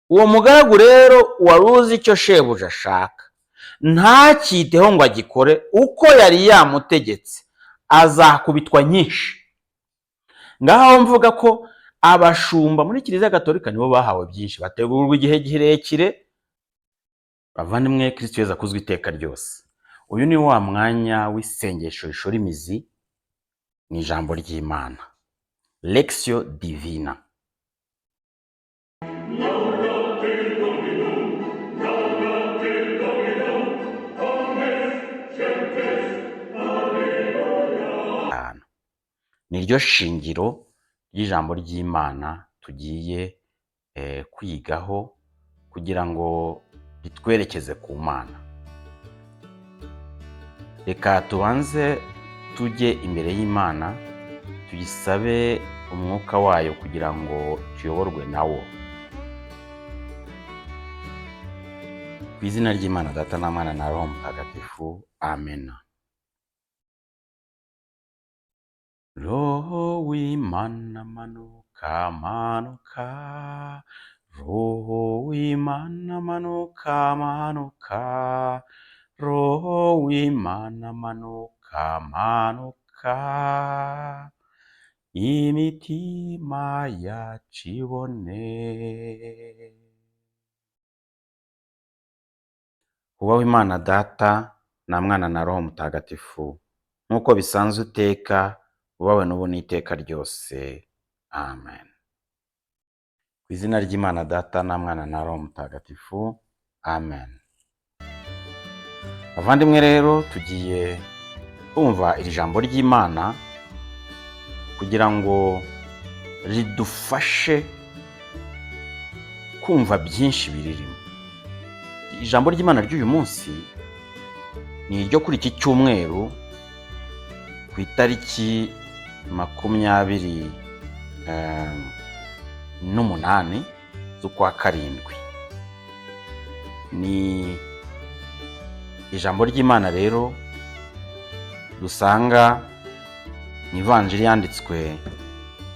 uwo mugaragu rero wari uzi icyo shebuja ashaka, ntakiteho ngo agikore uko yari yamutegetse, azakubitwa nyinshi. Ngaho mvuga ko abashumba muri Kiliziya Gatolika nibo bahawe byinshi, bategurwa igihe kirekire. Bavandimwe, Kristo Yezu akuzwe iteka ryose. Uyu ni wa mwanya w'isengesho rishora imizi mu ijambo ry'Imana, Lectio Divina. Niryo shingiro ry'ijambo ry'Imana tugiye kwigaho kugira ngo ritwerekeze ku Mana. Reka tubanze tujye imbere y'Imana, tuyisabe umwuka wayo kugira ngo tuyoborwe nawo. Ku izina ry'Imana Data na Mwana na Roho Mutagatifu, amen. Roho w'Imana manuka manuka, Roho w'Imana manuka manuka, Roho w'Imana manuka manuka, imitima yacu ibone. Ubaho Imana Data na Mwana na Roho Mutagatifu, nk'uko bisanzwe iteka, ubawe n'ubu n'iteka ryose, amen. Ku izina ry'Imana Data na Mwana na Roho Mutagatifu, amen. Bavandimwe rero, tugiye kumva iri jambo ry'Imana kugira ngo ridufashe kumva byinshi biririmo. Ijambo ry'Imana ry'uyu munsi ni iryo kuri iki cyumweru ku itariki 28 z'ukwa karindwi. Ni ijambo ry'Imana rero dusanga mu Ivanjili yanditswe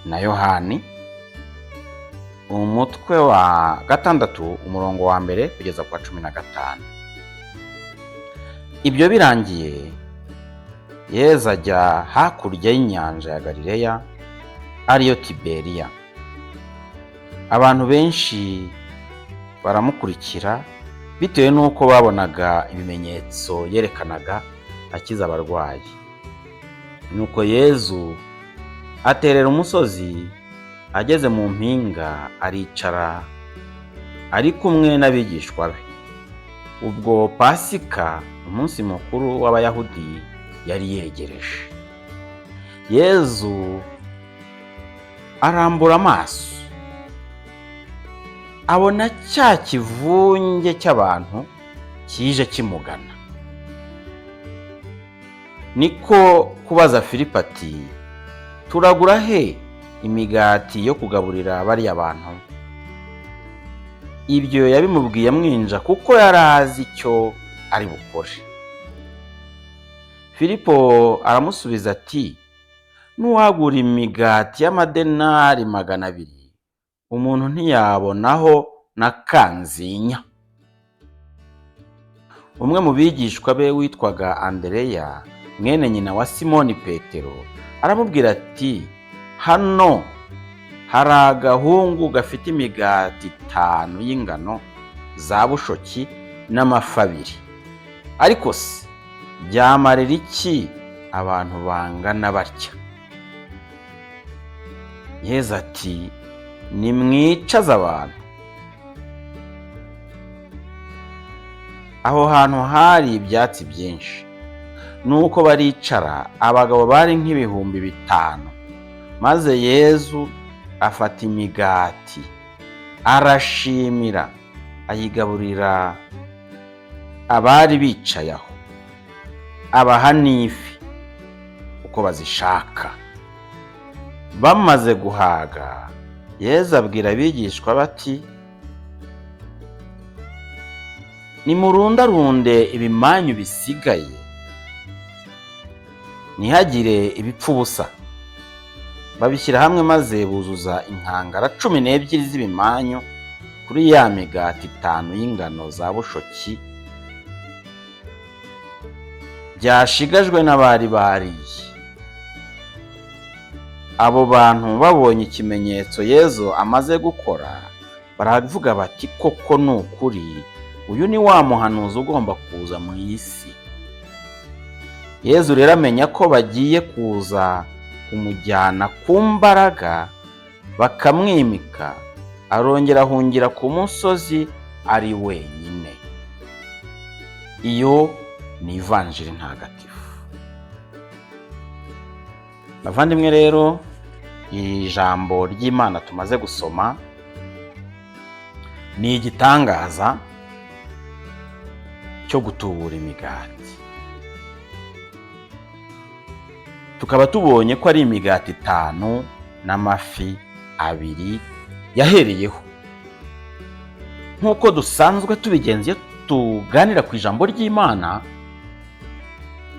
na Yohani, umutwe wa 6 umurongo wa 1 kugeza kwa 15. Ibyo birangiye, Yezu ajya hakurya y'inyanja ya Galileya, ariyo Tiberiya. Abantu benshi baramukurikira bitewe n'uko babonaga ibimenyetso yerekanaga akiza abarwayi. Nuko Yezu aterera umusozi, ageze mu mpinga aricara ari kumwe n'abigishwa be. Ubwo Pasika, umunsi mukuru w'Abayahudi, yari yegereje. Yezu arambura amaso, abona cya kivunge cy'abantu kije kimugana. Niko kubaza Filipo ati, turagura he imigati yo kugaburira bariya bantu? Ibyo yabimubwiye amwinja kuko yari azi icyo ari bukore. Filipo aramusubiza ati, n'uwagura imigati y'amadenari 200, umuntu ntiyabonaho na kanzinya. Umwe mu bigishwa be witwaga Andereya, mwene nyina wa Simoni Petero, aramubwira ati, hano hari agahungu gafite imigati 5 y'ingano za bushoki n'amafi 2, ariko se byamarira iki abantu bangana batya? Yezu ati, nimwicaze abantu. Aho hantu hari ibyatsi byinshi, nuko baricara, abagabo bari nk'ibihumbi 5. Maze Yezu afata imigati, arashimira, ayigaburira abari bicaye aho, abaha n'ifi uko bazishaka. Bamaze guhaga, Yezu abwira abigishwa bati, nimurundarunde ibimanyu bisigaye, ntihagire ibipfa ubusa. Babishyira hamwe maze buzuza inkangara 12 z'ibimanyu kuri ya migati 5 y'ingano za bushoki byashigajwe n'abari bariye. Abo bantu babonye ikimenyetso Yezu amaze gukora, baravuga bati koko ni ukuri, uyu ni wa muhanuzi ugomba kuza mu isi. Yezu rero amenya ko bagiye kuza kumujyana ku mbaraga bakamwimika, arongera ahungira ku musozi ari wenyine. Iyo ni ivanjiri ntagatifu. Bavandimwe rero, ijambo ry'Imana tumaze gusoma ni igitangaza cyo gutubura imigati. Tukaba tubonye ko ari imigati 5 n'amafi 2 yahereyeho. Nk'uko dusanzwe tubigenza iyo tuganira ku ijambo ry'Imana,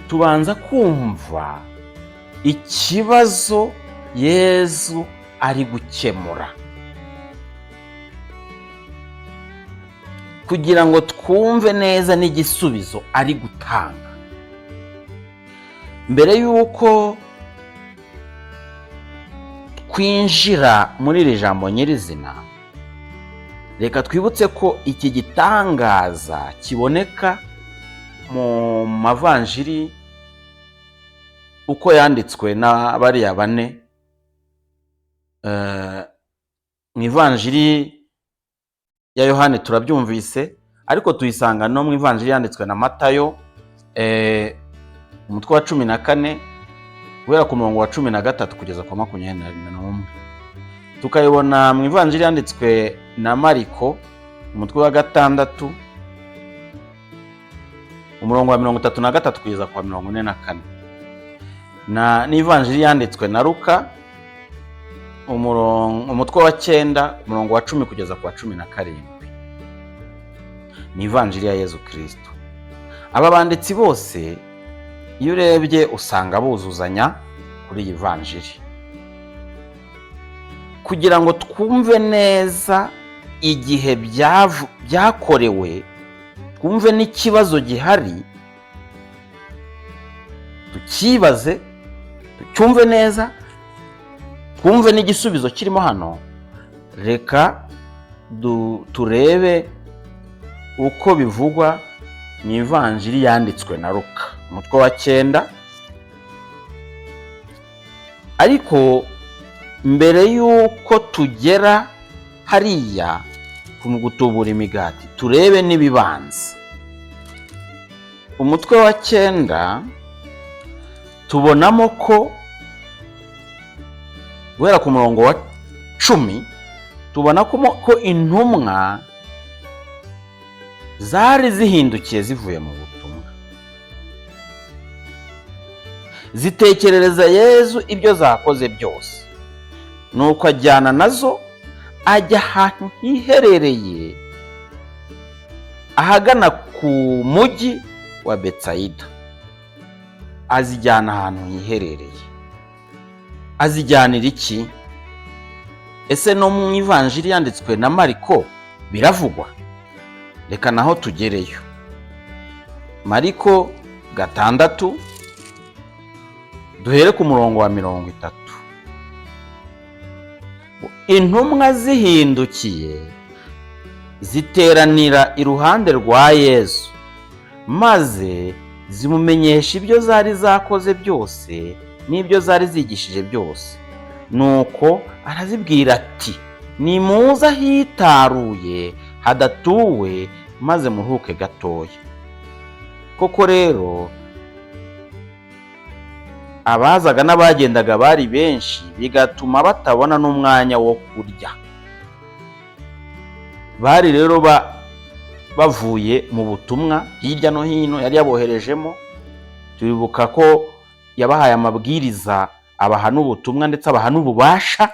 tubanza kumva ikibazo Yezu ari gukemura, kugira ngo twumve neza n'igisubizo ari gutanga. Mbere y'uko twinjira muri iri jambo nyirizina, reka twibutse ko iki gitangaza kiboneka mu mavanjiri uko yanditswe na bariya bane. Mu ivanjiri ya Yohane turabyumvise, ariko tuyisanga no mu ivanjiri yanditswe na Matayo, umutwe wa 14 guhera ku murongo wa 13 kugeza ku 21. Tukayibona mu ivanjiri yanditswe na Mariko, umutwe wa 6 umurongo wa 33 kugeza ku 44, na n'ivanjiri yanditswe na Luka, umutwe wa 9 umurongo wa 10 kugeza ku 17. Ni ivanjiri ya Yezu Kristo. Aba banditsi bose iyo urebye usanga buzuzanya kuri iyi vanjiri, kugira ngo twumve neza igihe byakorewe, twumve n'ikibazo gihari, tukibaze, tucyumve neza, twumve n'igisubizo kirimo hano. Reka turebe uko bivugwa mu ivanjiri yanditswe na Luka, umutwe wa 9. Ariko mbere y'uko tugera hariya ku gutubura imigati, turebe n'ibibanza. Umutwe wa 9 tubonamo ko guhera ku murongo wa 10 tubona ko intumwa zari zihindukiye zivuye mu butumwa, zitekerereza Yezu ibyo zakoze byose, nuko ajyana nazo ajya ahantu hiherereye ahagana ku mujyi wa Betsayida. Azijyana ahantu hiherereye. Azijyanira iki? Ese no mu ivanjiri yanditswe na Mariko biravugwa? Reka naho tugereyo. Mariko 6 duhere ku murongo wa 30. Intumwa zihindukiye ziteranira iruhande rwa Yesu, maze zimumenyesha ibyo zari zakoze byose n'ibyo zari zigishije byose. Nuko arazibwira ati, nimuza hitaruye hadatuwe, maze muruhuke gatoya. Koko rero abazaga n'abagendaga bari benshi, bigatuma batabona n'umwanya wo kurya. Bari rero bavuye mu butumwa hirya no hino yari yaboherejemo. Turibuka ko yabahaye amabwiriza, abaha n'ubutumwa ndetse abaha n'ububasha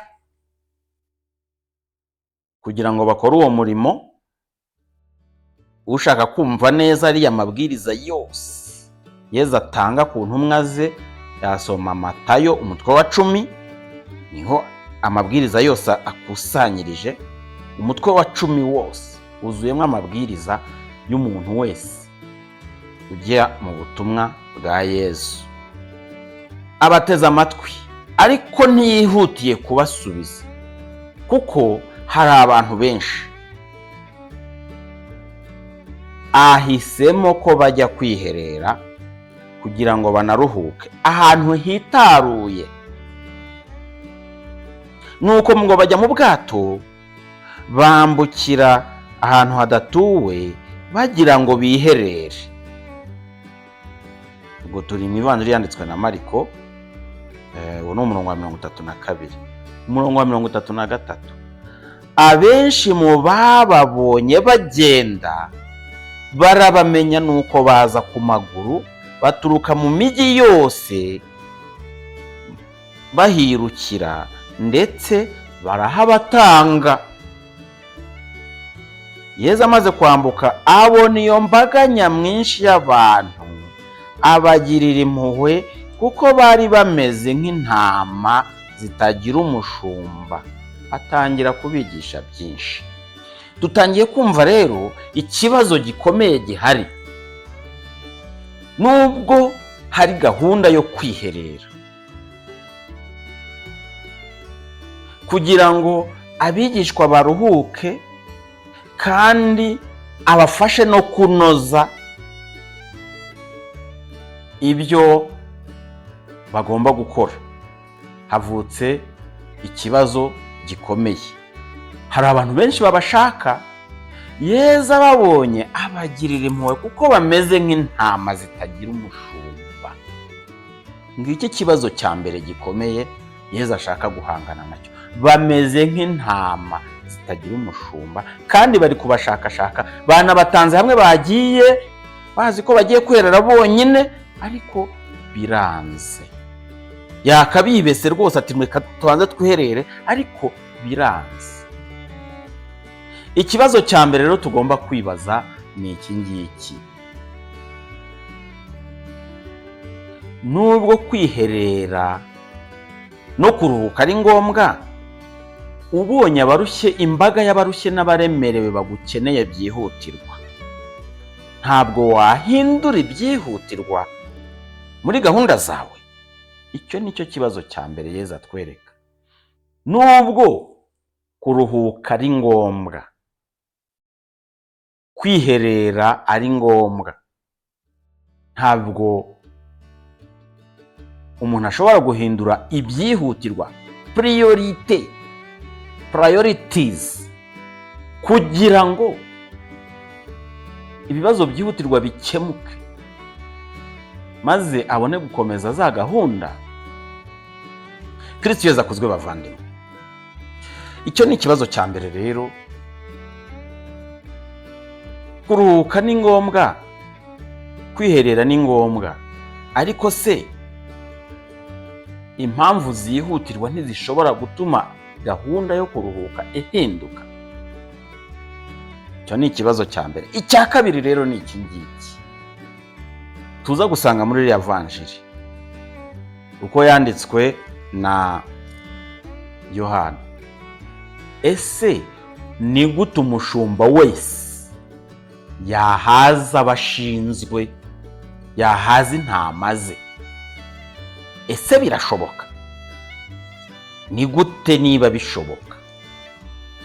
kugira ngo bakore uwo murimo. Ushaka kumva neza ariya mabwiriza yose Yezu atanga ku ntumwa ze, yasoma Matayo umutwe wa 10, niho amabwiriza yose akusanyirije. umutwe wa 10 wose wuzuyemo amabwiriza y'umuntu wese ujya mu butumwa bwa Yesu. Abateze amatwi ariko ntiyihutiye kubasubiza, kuko hari abantu benshi ahisemo ko bajya kwiherera kugira ngo banaruhuke ahantu hitaruye. Nuko ngo bajya mu bwato bambukira ahantu hadatuwe bagira ngo biherere. Ubwo turi mu ivanjiri yanditswe na Mariko, uwo ni umurongo wa 32. Umurongo wa 33, abenshi mu bababonye bagenda barabamenya, nuko baza ku maguru baturuka mu migi yose bahirukira, ndetse barahabatanga. Yesu amaze kwambuka abona iyo mbaga nyamwinshi y'abantu, abagirira impuhwe kuko bari bameze nk'intama zitagira umushumba, atangira kubigisha byinshi. Dutangiye kumva rero ikibazo gikomeye gihari. Nubwo hari gahunda yo kwiherera kugira ngo abigishwa baruhuke kandi abafashe no kunoza ibyo bagomba gukora, havutse ikibazo gikomeye. Hari abantu benshi babashaka. Yesu ababonye abagirira impuhwe kuko bameze nk'intama zitagira umushumba. Ngiki kibazo cya mbere gikomeye Yesu ashaka guhangana nacyo. Bameze nk'intama zitagira umushumba, kandi bari kubashakashaka. Banabatanze hamwe, bagiye bazi ko bagiye kwerera bonyine, ariko biranze. Yakabibese rwose ati reka tubanze twiherere, ariko biranze. Ikibazo cya mbere rero tugomba kwibaza ni iki ngiki. Nubwo kwiherera no kuruhuka ari ngombwa, ubonye abarushye, imbaga y'abarushye n'abaremerewe bagukeneye byihutirwa, ntabwo wahindura ibyihutirwa muri gahunda zawe. Icyo nicyo kibazo cya mbere Yesu atwereka. Nubwo kuruhuka ari ngombwa, kwiherera ari ngombwa, ntabwo umuntu ashobora guhindura ibyihutirwa, priorities, kugira ngo ibibazo byihutirwa bikemuke maze abone gukomeza za gahunda. Kristo Yesu akuzwe bavandimwe. Icyo ni ikibazo cya mbere rero. Kuruhuka ni ngombwa, kwiherera ni ngombwa, ariko se impamvu zihutirwa ntizishobora gutuma gahunda yo kuruhuka ihinduka? Icyo ni ikibazo cya mbere. Icya kabiri rero ni iki ngiki tuza gusanga muri iriya vanjiri uko yanditswe na Yohana. Ese ni gute umushumba wese yahaza abashinzwe, yahaza intama ze? Ese birashoboka? Ni gute niba bishoboka?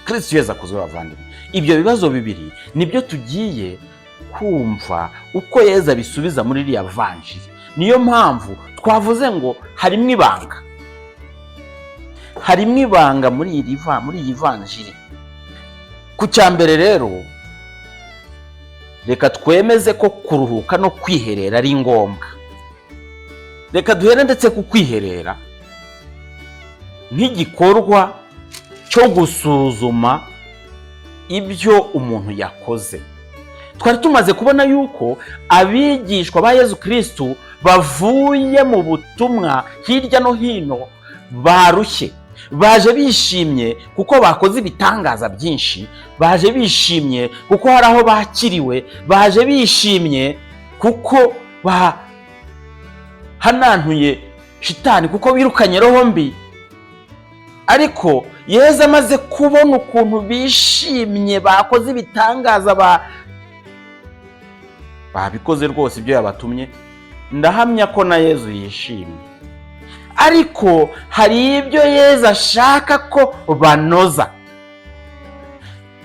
Kristo Yesu akuzwe bavandimwe. Ibyo bibazo bibiri nibyo tugiye kumva uko Yesu abisubiza muri iriya vanjiri. Niyo mpamvu twavuze ngo harimo ibanga. Harimo ibanga muri iyi vanjiri. Ku cyambere rero, reka twemeze ko kuruhuka no kwiherera ari ngombwa. Reka duhere ndetse ku kwiherera nk'igikorwa cyo gusuzuma ibyo umuntu yakoze. Twari tumaze kubona yuko abigishwa ba Yesu Kristo bavuye mu butumwa hirya no hino barushye, baje bishimye kuko bakoze ibitangaza byinshi, baje bishimye kuko hari aho bakiriwe, baje bishimye kuko bahanantuye shitani, kuko birukanye roho mbi. ariko Yezu amaze kubona ukuntu bishimye, bakoze ibitangaza, babikoze rwose ibyo yabatumye, ndahamya ko na Yezu yishimye. Ariko hari ibyo Yezu ashaka ko banoza.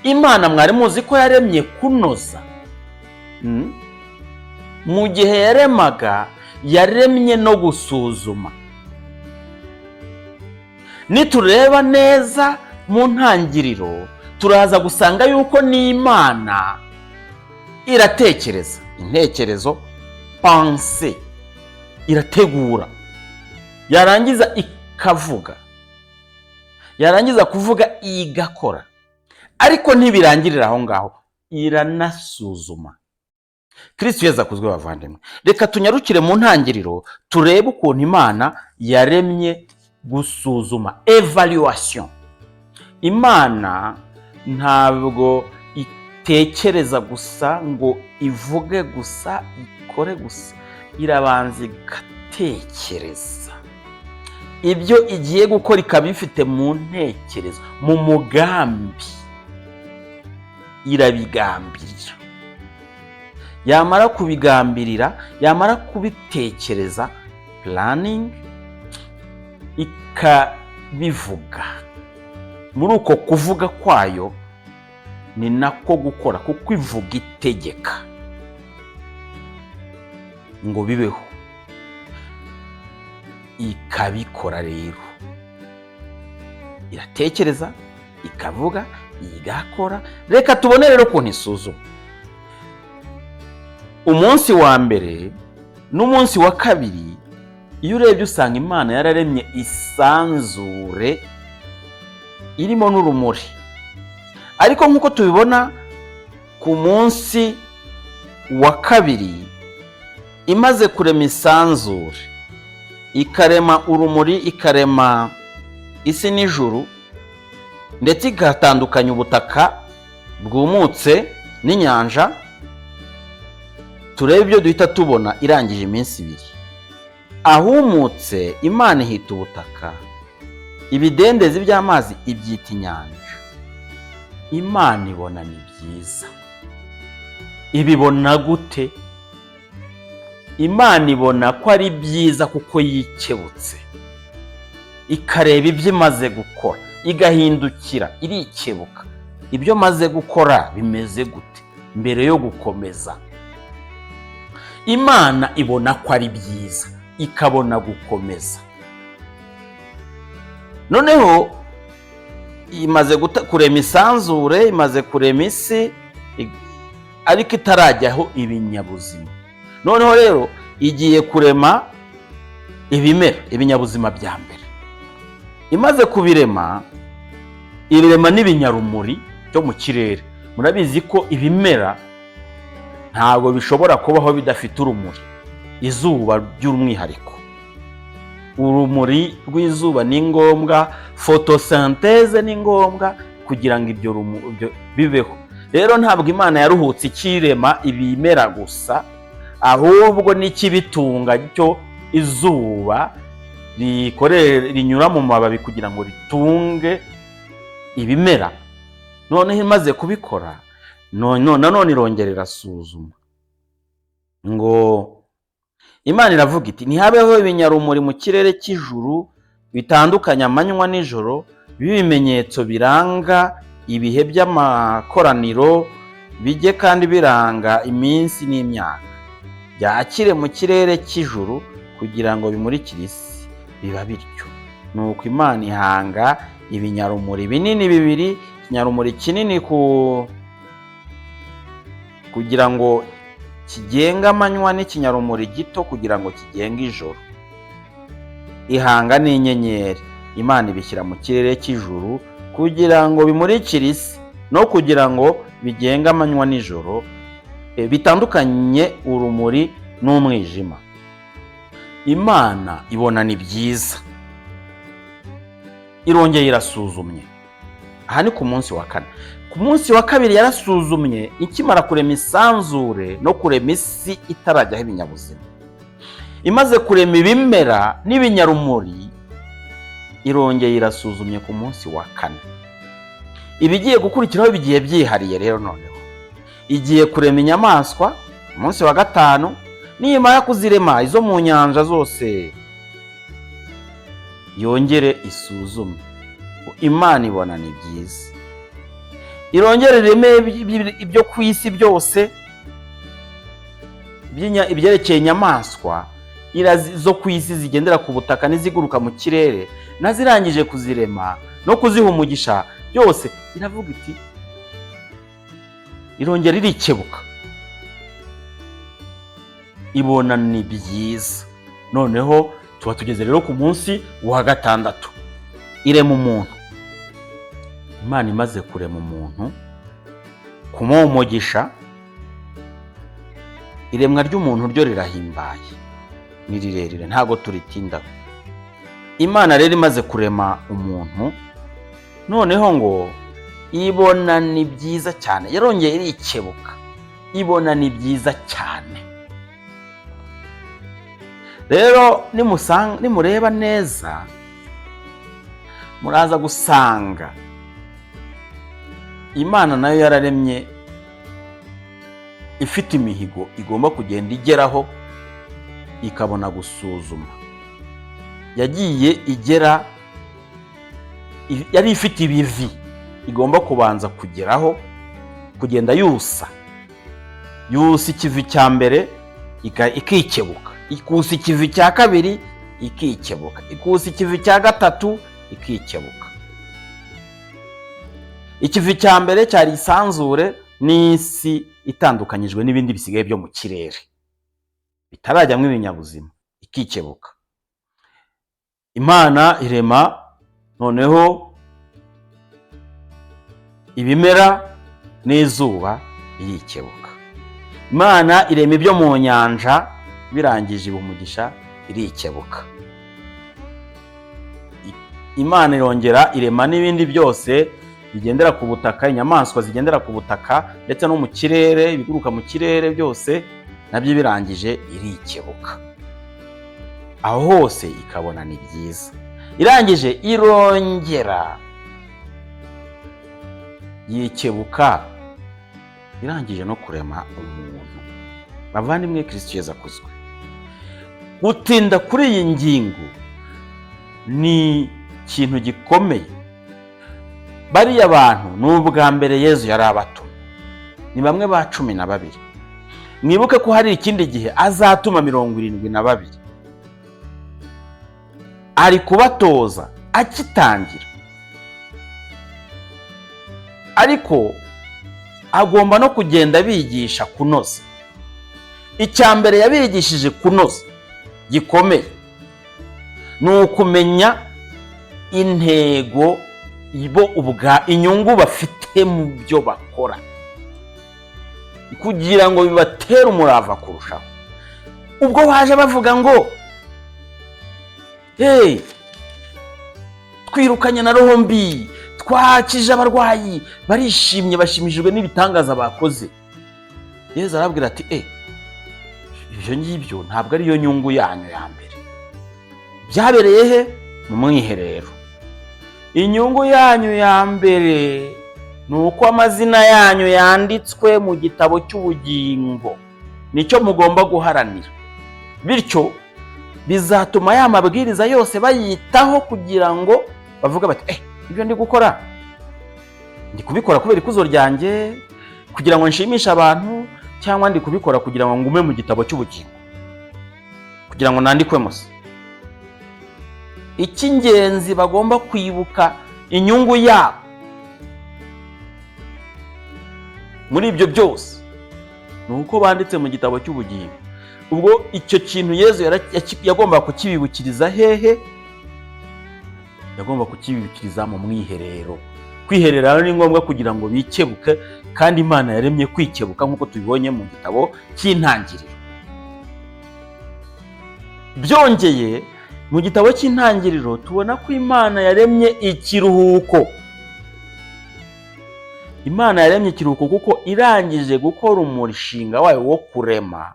Imana mwari muzi ko yaremye kunoza. Mu gihe yaremaga, yaremye no gusuzuma. Nitureba neza mu ntangiriro, turaza gusanga yuko n'Imana iratekereza. Intekerezo, pense, irategura, yarangiza ikavuga, yarangiza kuvuga igakora. Ariko ntibirangirira aho ngaho, iranasuzuma. Kristo Yezu akuzwe bavandimwe. Reka tunyarukire mu ntangiriro turebe ukuntu Imana yaremye gusuzuma, evaluation. Imana ntabwo itekereza gusa ngo ivuge gusa, ikore gusa, irabanza igatekereza. Ibyo igiye gukora ikaba ifite mu ntekerezo, mu mugambi, irabigambirira. Yamara kubigambirira, yamara kubitekereza, planning, ikabivuga. Muri uko kuvuga kwayo ni nako gukora, kuko ivuga itegeka ngo bibeho, ikabikora. Rero iratekereza, ikavuga, igakora. Reka tubone rero ukuntu isuzuma. Umunsi wa mbere n'umunsi wa kabiri, iyo urebye usanga Imana yararemye isanzure irimo n'urumuri. Ariko nk'uko tubibona ku munsi wa kabiri, imaze kurema isanzure, ikarema urumuri, ikarema isi n'ijuru, ndetse igatandukanya ubutaka bwumutse n'inyanja, turebe ibyo duhita tubona irangije iminsi 2. Ahumutse, Imana ihita ubutaka, ibidendezi by'amazi ibyita inyanja. Imana ibona ni byiza. Ibibona gute? Imana ibona ko ari byiza kuko yikebutse, ikareba ibyo imaze gukora, igahindukira, irikebuka. Ibyo maze gukora bimeze gute mbere yo gukomeza? Imana ibona ko ari byiza, ikabona gukomeza. Noneho imaze kurema isanzure, imaze kurema isi, ariko itarajyaho ibinyabuzima. Noneho rero igiye kurema ibimera, ibinyabuzima bya mbere. Imaze kubirema, irema n'ibinyarumuri byo mu kirere. Murabizi ko ibimera ntabwo bishobora kubaho bidafite urumuri. Izuba by'umwihariko, urumuri rw'izuba ni ngombwa, photosynthèse ni ngombwa kugira ngo ibyo bibeho. Rero ntabwo Imana yaruhutse ikirema ibimera gusa, ahubwo n'ikibitunga cyo izuba rinyura mu mababi kugira ngo ritunge ibimera. Noneho imaze kubikora, none irongera irasuzuma ngo Imana iravuga iti ntihabeho ibinyarumuri mu kirere cy'ijuru bitandukanya amanywa n'ijoro, bibimenyetso biranga ibihe by'amakoraniro, bijye kandi biranga iminsi n'imyaka, byakire mu kirere cy'ijuru kugira ngo bimurikire isi. Biba bityo. Nuko Imana ihanga ibinyarumuri binini 2, ikinyarumuri kinini kugira ngo kigenga amanywa, n'ikinyarumuri gito kugira ngo kigenga ijoro. Ihanga n'inyenyeri, Imana ibishyira mu kirere cy'ijuru kugira ngo bimurikire isi, no kugira ngo bigenga amanywa n'ijoro, bitandukanye urumuri n'umwijima. Imana ibona ni byiza, irongeye irasuzumye. Aha ni ku munsi wa 4. Ku munsi wa 2 yarasuzumye, ikimara kurema isanzure no kurema isi itarajyaho ibinyabuzima. Imaze kurema ibimera n'ibinyarumuri, irongeye irasuzumye ku munsi wa 4. Ibigiye gukurikiraho bigiye byihariye rero noneho. Igiye kurema inyamaswa umunsi wa 5, nimara kuzirema izo mu nyanja zose yongere isuzume. Imana ibona ni byiza. Irongere ireme ibyo ku isi byose, ibyerekeye inyamaswa zo ku isi zigendera ku butaka n'iziguruka mu kirere, nazirangije kuzirema no kuziha umugisha byose, iravuga iti, irongera irikebuka, ibona ni byiza. Noneho tuba tugeze rero ku munsi wa 6, irema umuntu. Imana imaze kurema umuntu, kumuha umugisha, iremwa ry'umuntu ryo rirahimbaye, ni rirerire ntago turitindaho. Imana rero imaze kurema umuntu, noneho ngo ibona ni byiza cyane, yarongeye irikebuka, ibona ni byiza cyane. Rero nimureba neza muraza gusanga Imana nayo yararemye ifite imihigo igomba kugenda igeraho, ikabona gusuzuma. Yagiye igera, yari ifite ibivi igomba kubanza kugeraho, kugenda yusa ikivi cya mbere ikikebuka, ikusa ikivi cya kabiri ikikebuka, ikusa ikivi cya gatatu ikikebuka. Ikivi cya mbere cyari isanzure n'isi itandukanyijwe n'ibindi bisigaye byo mu kirere bitarajyamo ibinyabuzima, ikikebuka. Imana irema noneho ibimera n'izuba irikebuka. Imana irema ibyo mu nyanja, birangije umugisha irikebuka. Imana irongera irema n'ibindi byose bigendera ku butaka, inyamaswa zigendera ku butaka ndetse no mu kirere, ibiguruka mu kirere byose, nabyo birangije irikebuka. Aho hose ikabona ni byiza. Irangije irongera yikebuka, irangije no kurema umuntu. Bavandimwe, Kristo Yesu akuzwe. Gutinda kuri iyi ngingo ni ikintu gikomeye. Bariya bantu n'ubwa mbere Yesu yari abatuma, ni bamwe ba 12. Mwibuke ko hari ikindi gihe azatuma 72. Ari kubatoza akitangira, ariko agomba no kugenda bigisha kunoza. Icya mbere yabigishije kunoza gikomeye ni ukumenya intego ibo ubwa inyungu bafite mu byo bakora, kugira ngo bibatere umurava kurushaho. Ubwo baje bavuga ngo twirukanye na roho mbi, twakije abarwayi, barishimye, bashimishijwe n'ibitangaza bakoze, Yesu arabwira ati ibyo ngibyo ntabwo ariyo nyungu yanyu ya mbere. Byabereye he? Mu mwiherero. Inyungu yanyu ya mbere ni uko amazina yanyu yanditswe mu gitabo cy'ubugingo, nicyo mugomba guharanira. Bityo bizatuma ya mabwiriza yose bayitaho, kugira ngo bavuga bati ibyo ndi gukora ndi kubikora kubera ikuzo ryanjye, kugira ngo nshimishe abantu, cyangwa ndi kubikora kugira ngo ngume mu gitabo cy'ubugingo, kugira ngo nandikwemo se. Icy'ingenzi bagomba kwibuka inyungu yabo muri ibyo byose ni uko banditse mu gitabo cy'ubugingo. Ubwo icyo kintu Yesu yagomba kukibibukiriza hehe? Yagomba kukibibukiriza mu mwiherero. Kwiherera ni ngombwa kugira ngo bikebuke, kandi Imana yaremye kwikebuka nk'uko tubibonye mu gitabo cy'Intangiriro. Byongeye mu gitabo cy'Intangiriro tubona ko Imana yaremye ikiruhuko. Imana yaremye ikiruhuko kuko irangije gukora umushinga wayo wo kurema,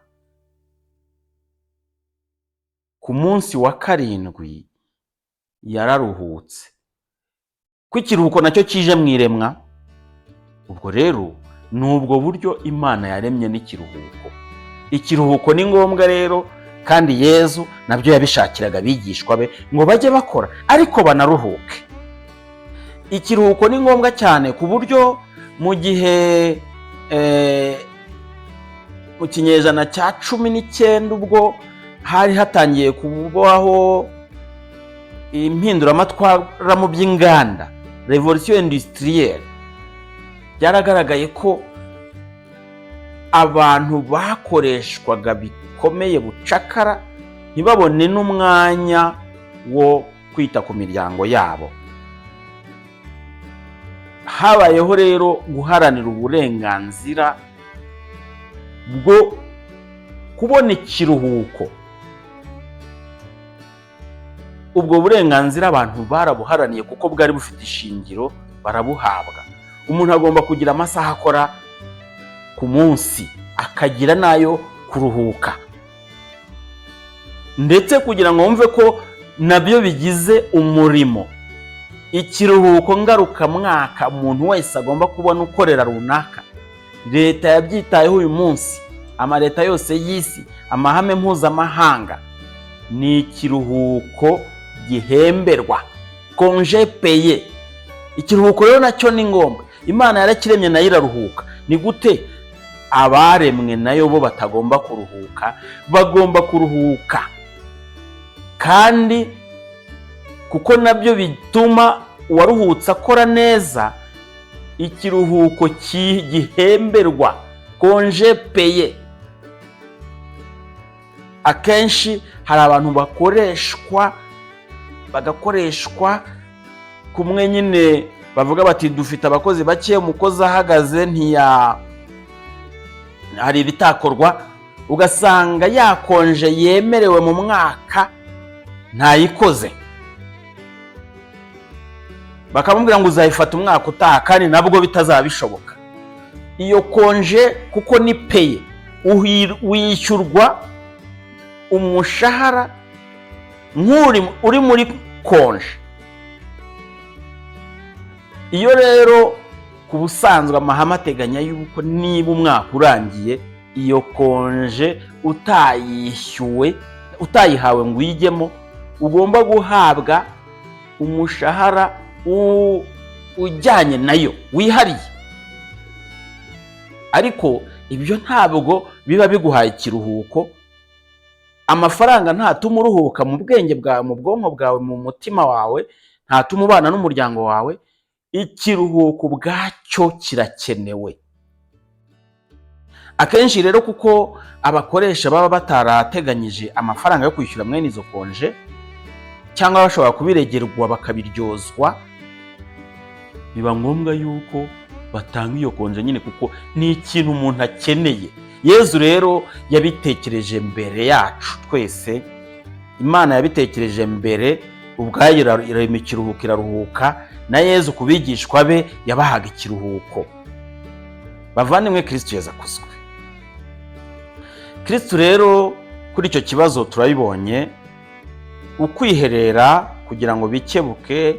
ku munsi wa 7 yararuhutse. Ko ikiruhuko nacyo kije mu iremwa, ubwo rero ni ubwo buryo Imana yaremye n'ikiruhuko. Ikiruhuko ni ngombwa rero, kandi Yezu nabyo yabishakiraga abigishwa be ngo bajye bakora ariko banaruhuke. Ikiruhuko ni ngombwa cyane ku buryo mu gihe mu kinyejana cya 19 ubwo hari hatangiye kubaho impinduramatwara mu by'inganda, revolution industrielle, byaragaragaye ko abantu bakoreshwaga bikomeye bucakara, ntibabone n'umwanya wo kwita ku miryango yabo. Habayeho rero guharanira uburenganzira bwo kubona ikiruhuko. Ubwo burenganzira abantu barabuharaniye kuko bwari bufite ishingiro, barabuhabwa. Umuntu agomba kugira amasaha akora ku munsi, akagira nayo kuruhuka, ndetse kugira ngo wumve ko nabyo bigize umurimo. Ikiruhuko ngarukamwaka umuntu wese agomba kubona ukorera runaka. Leta yabyitayeho uyu munsi, amaleta yose y'isi, amahame mpuzamahanga, ni ikiruhuko gihemberwa, congé payé. Ikiruhuko rero nacyo ni ngombwa. Imana yarakiremye nayo iraruhuka. Ni gute abaremwe nayo bo batagomba kuruhuka? Bagomba kuruhuka, kandi kuko nabyo bituma uwaruhutse akora neza. Ikiruhuko gihemberwa, congé payé. Akenshi hari abantu bagakoreshwa kumwe nyine, bavuga bati dufite abakozi bake, umukozi ahagaze hari ibitakorwa, ugasanga yakonje yemerewe mu mwaka ntayikoze, bakamubwira ngo uzayifata umwaka utaha, kandi nabwo bitazabishoboka. Iyo konje kuko ni payé, wishyurwa umushahara uri muri konje. Iyo rero ku busanzwe amahame ateganya yuko niba umwaka urangiye, iyo konje utayihawe ngo uyijyemo, ugomba guhabwa umushahara ujyanye nayo wihariye. Ariko ibyo ntabwo biba biguhaye ikiruhuko. Amafaranga ntatuma uruhuka mu bwenge bwawe, mu bwonko bwawe, mu mutima wawe, ntatuma ubana n'umuryango wawe. Ikiruhuko ubwacyo kirakenewe. Akenshi rero kuko abakoresha baba batarateganyije amafaranga yo kwishyura mwene izo konje, cyangwa bashobora kubiregerwa bakabiryozwa, biba ngombwa yuko batanga iyo konje nyine, kuko ni ikintu umuntu akeneye. Yezu rero yabitekereje mbere yacu twese. Imana yabitekereje mbere, ubwayo irarema ikiruhuko, iraruhuka. Na Yezu kubigishwa be yabahaga ikiruhuko. Bavandimwe, Kristo Yezu akuzwe. Kristo rero kuri icyo kibazo turabibonye, ukwiherera kugira ngo bikebuke.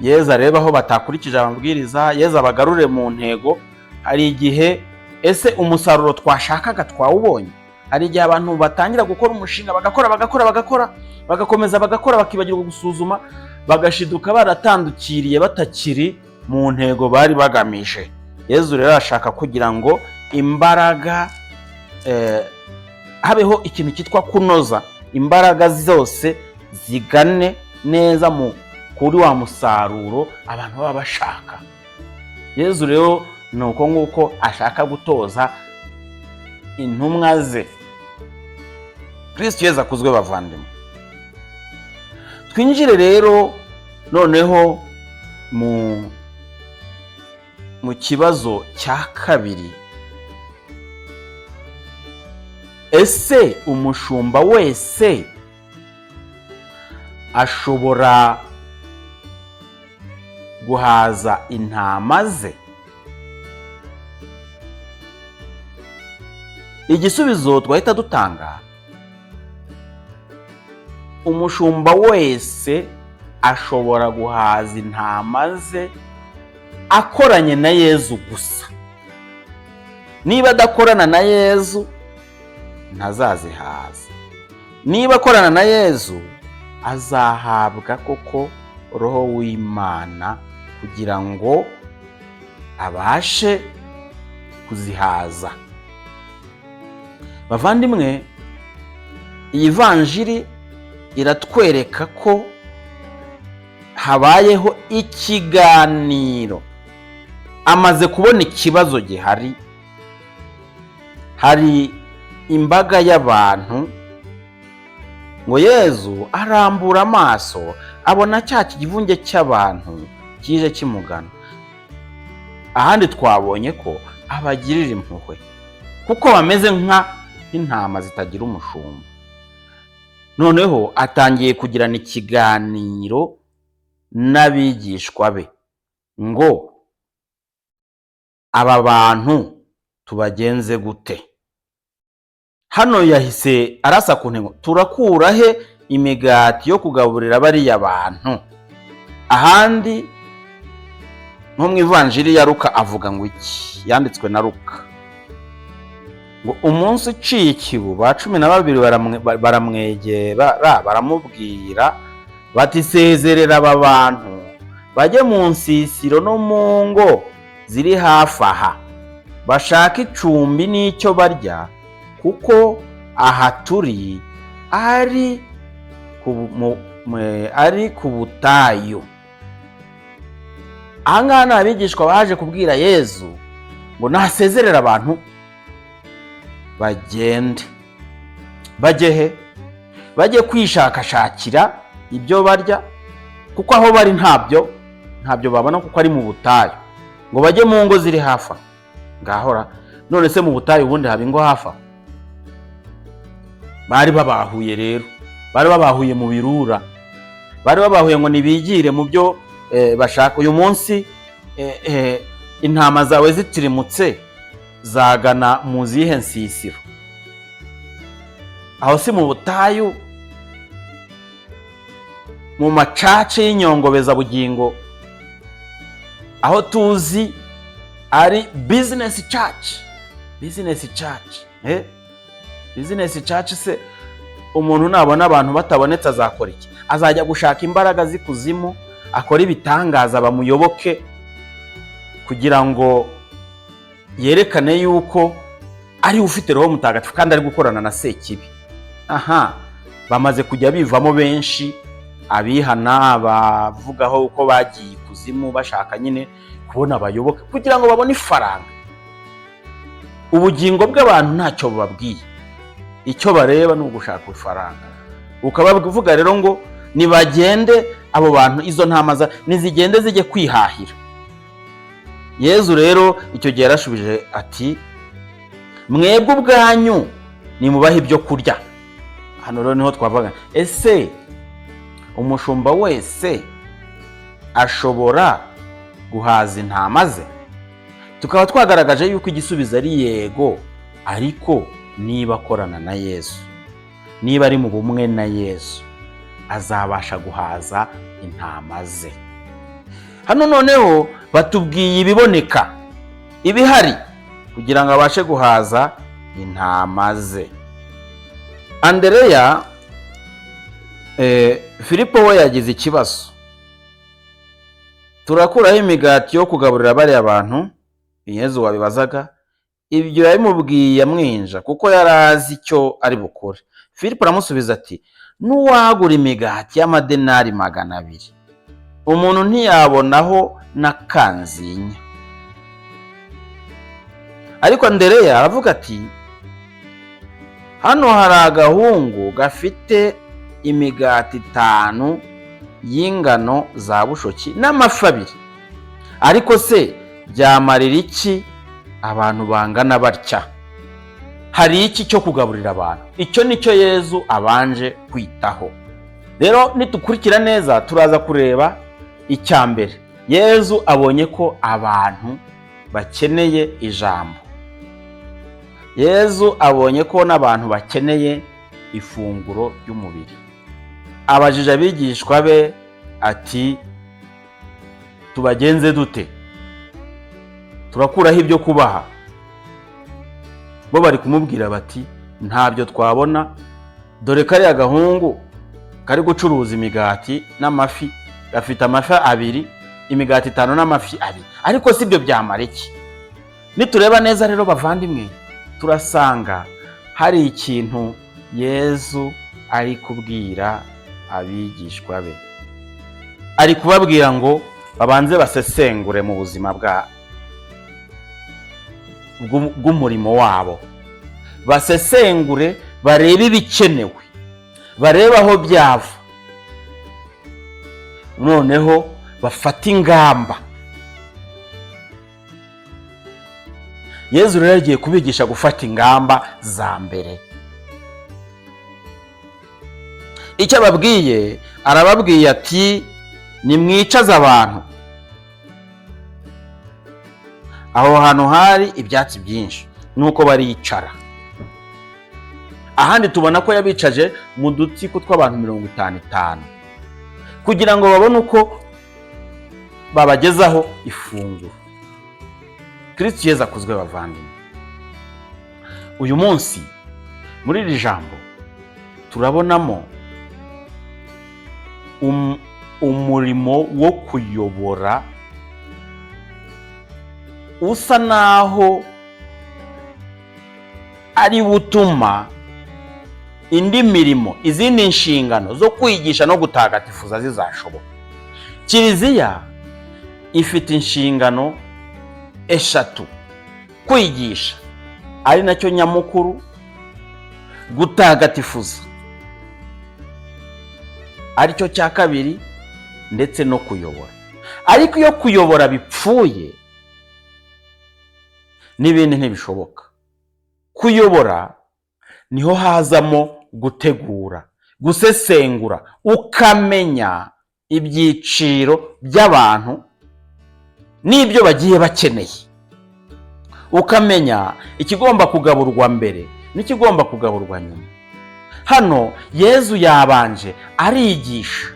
Yezu areba aho batakurikije amabwiriza, Yezu abagarure mu ntego. Hari igihe ese umusaruro twashakaga twawubonye? Hari igihe abantu batangira gukora umushinga, bagakora, bagakomeza bagakora, bakibagirwa gusuzuma, bagashiduka baratandukiriye, batakiri mu ntego bari bagamije. Yezu rero ashaka kugira ngo imbaraga habeho ikintu cyitwa kunoza, imbaraga zose zigane neza kuri wa musaruro abantu baba bashaka. Yezu rero ni uko nguko ashaka gutoza intumwa ze. Kristo Yezu akuzwe bavandimwe. Twinjire rero noneho mu kibazo cya kabiri. Ese umushumba wese ashobora guhaza intama ze? Igisubizo twahita dutanga, umushumba wese ashobora guhaza intama ze akoranye na Yezu gusa. Niba adakorana na Yezu ntazazihaza. Niba akorana na Yezu azahabwa koko Roho w'Imana kugira ngo abashe kuzihaza. Bavandimwe, iyi vanjiri iratwereka ko habayeho ikiganiro. Amaze kubona ikibazo gihari, hari imbaga y'abantu, ngo Yezu arambura amaso abona cya kivunge cy'abantu kije kimugana. Ahandi twabonye ko abagirira impuhwe kuko bameze nk'intama zitagira umushumba. Noneho atangiye kugirana ikiganiro n'abigishwa be ngo aba bantu tubagenze gute. Hano yahise arasa ku ntego, turakura he imigati yo kugaburira bariya bantu? Ahandi nko mu ivanjiri ya Luka avuga ngo iki, yanditswe na Luka ngo umunsi uciye ikibu ba 12 baramwegera baramubwira bati sezerera aba bantu bajye mu nsisiro no mu ngo ziri hafi aha bashaka icumbi n'icyo barya, kuko aha turi ari ku butayu. Ahangaha ni abigishwa baje kubwira Yezu ngo nasezerera abantu bagende. Bajye he? Bajye kwishakashakira ibyo barya, kuko aho bari ntabyo babona kuko ari mu butayu. Ngo bajye mu ngo ziri hafi. Ngahora none se mu butayu ubundi haba ingo hafi? Bari babahuye rero, bari babahuye mu birura, bari babahuye ngo nibigire mu byo bashaka. Uyu munsi intama zawe zitirimutse zagana mu zihe nsisiro? Aho si mu butayu, mu macace y'inyongobeza bugingo, aho tuzi ari business church. Business church se umuntu nabona abantu batabonetse azakora iki? Azajya gushaka imbaraga zikuzimu akora ibitangaza bamuyoboke kugira ngo yerekane yuko ari ufite Roho Mutagatifu kandi ari gukorana na Sekibi. Aha, bamaze kujya bivamo benshi, abihana bavugaho uko bagiye kuzimu bashaka nyine kubona abayoboke kugira ngo babone ifaranga. Ubugingo bw'abantu ntacyo bubabwiye, icyo bareba ni ugushaka ifaranga. Ukabavuga rero ngo nibagende abo bantu, izo ntama nizigende zijye kwihahira. Yezu rero icyo gihe yarashubije ati mwebwe ubwanyu nimubahe ibyo kurya. Hano rero niho twavuga, ese umushumba wese ashobora guhaza intama ze? Tukaba twagaragaje yuko igisubizo ari yego, ariko niba akorana na Yesu, niba ari mu bumwe na Yesu, azabasha guhaza intama ze. Hano noneho batubwiye ibiboneka, ibihari kugira ngo abashe guhaza intama ze. Andereya Filipo we yagize ikibazo, turakuraho imigati yo kugaburira bariya abantu Yezu wabibazaga. Ibyo yabimubwiye amwinja kuko yarazi icyo ari bukore. Filipo aramusubiza ati n'uwagura imigati y'amadenari 200 umuntu ntiyabonaho n'akanzinya. Ariko Andereya aravuga ati hano hari agahungu gafite imigati 5 y'ingano za bushoki n'amafi 2, ariko se byamarira iki abantu bangana batya? Hari iki cyo kugaburira abantu? Icyo nicyo Yezu abanje kwitaho. Rero nitukurikira neza turaza kureba icya mbere. Yezu abonye ko abantu bakeneye ijambo. Yezu abonye ko n'abantu bakeneye ifunguro ry'umubiri. Abajije abigishwa be ati tubagenze dute, turakuraho ibyo kubaha. Bo bari kumubwira bati ntabyo twabona, dore kariya gahungu kari gucuruza imigati n'amafi, gafite amafi 2, imigati 5 n'amafi 2, ariko sibyo byamara iki? Nitureba neza rero bavandimwe, turasanga hari ikintu Yezu ari kubwira abigishwa be. Ari kubabwira ngo babanze basesengure mu buzima bw'umurimo wabo, basesengure, barebe ibikenewe, barebe aho byava, noneho bafata ingamba. Yezu rero agiye kubigisha gufata ingamba za mbere. Icyo ababwiye, arababwiye ati nimwicaze abantu. Aho hantu hari ibyatsi byinshi, nuko baricara. Ahandi tubona ko yabicaje mu dutsiko tw'abantu 50 kugira ngo babone uko babagezaho ifunguro. Kristo Yezu akuzwe bavandimwe. Uyu munsi muri iri jambo turabonamo umurimo wo kuyobora usa naho ari butuma indi mirimo, izindi nshingano zo kwigisha no gutagatifuza zizashoboka. Kiliziya ifite inshingano 3: kwigisha ari nacyo nyamukuru, gutagatifuza ari cyo cya kabiri, ndetse no kuyobora. Ariko iyo kuyobora bipfuye n'ibindi ntibishoboka. Kuyobora niho hazamo gutegura, gusesengura, ukamenya ibyiciro by'abantu n'ibyo bagiye bakeneye, ukamenya ikigomba kugaburwa mbere n'ikigomba kugaburwa nyuma. Hano Yezu yabanje arigisha,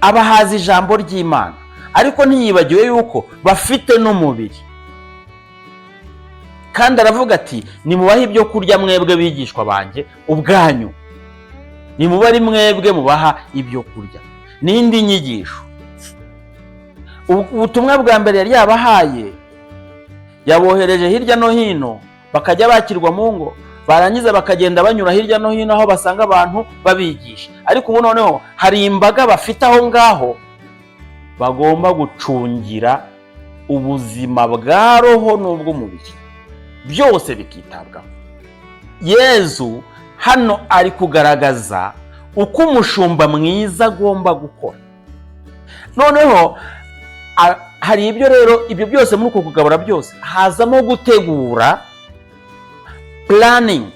abahaza ijambo ry'Imana, ariko ntiyibagiwe yuko bafite n'umubiri. Kandi aravuga ati nimubahe ibyo kurya mwebwe bigishwa banjye ubwanyu, nimuba ari mwebwe mubaha ibyo kurya. N'indi nyigisho, ubutumwa bwa mbere yari yabahaye, yabohereje hirya no hino, bakajya bakirwa mu ngo, barangiza bakagenda banyura hirya no hino aho basanga abantu babigisha. Ariko ubu noneho hari imbaga bafite aho ngaho bagomba gucungira ubuzima bwa roho n'ubw'umubiri, byose bikitabwaho. Yezu hano ari kugaragaza uko umushumba mwiza agomba gukora. Noneho hari ibyo rero, ibyo byose muri uko kugabura byose hazamo gutegura, planning.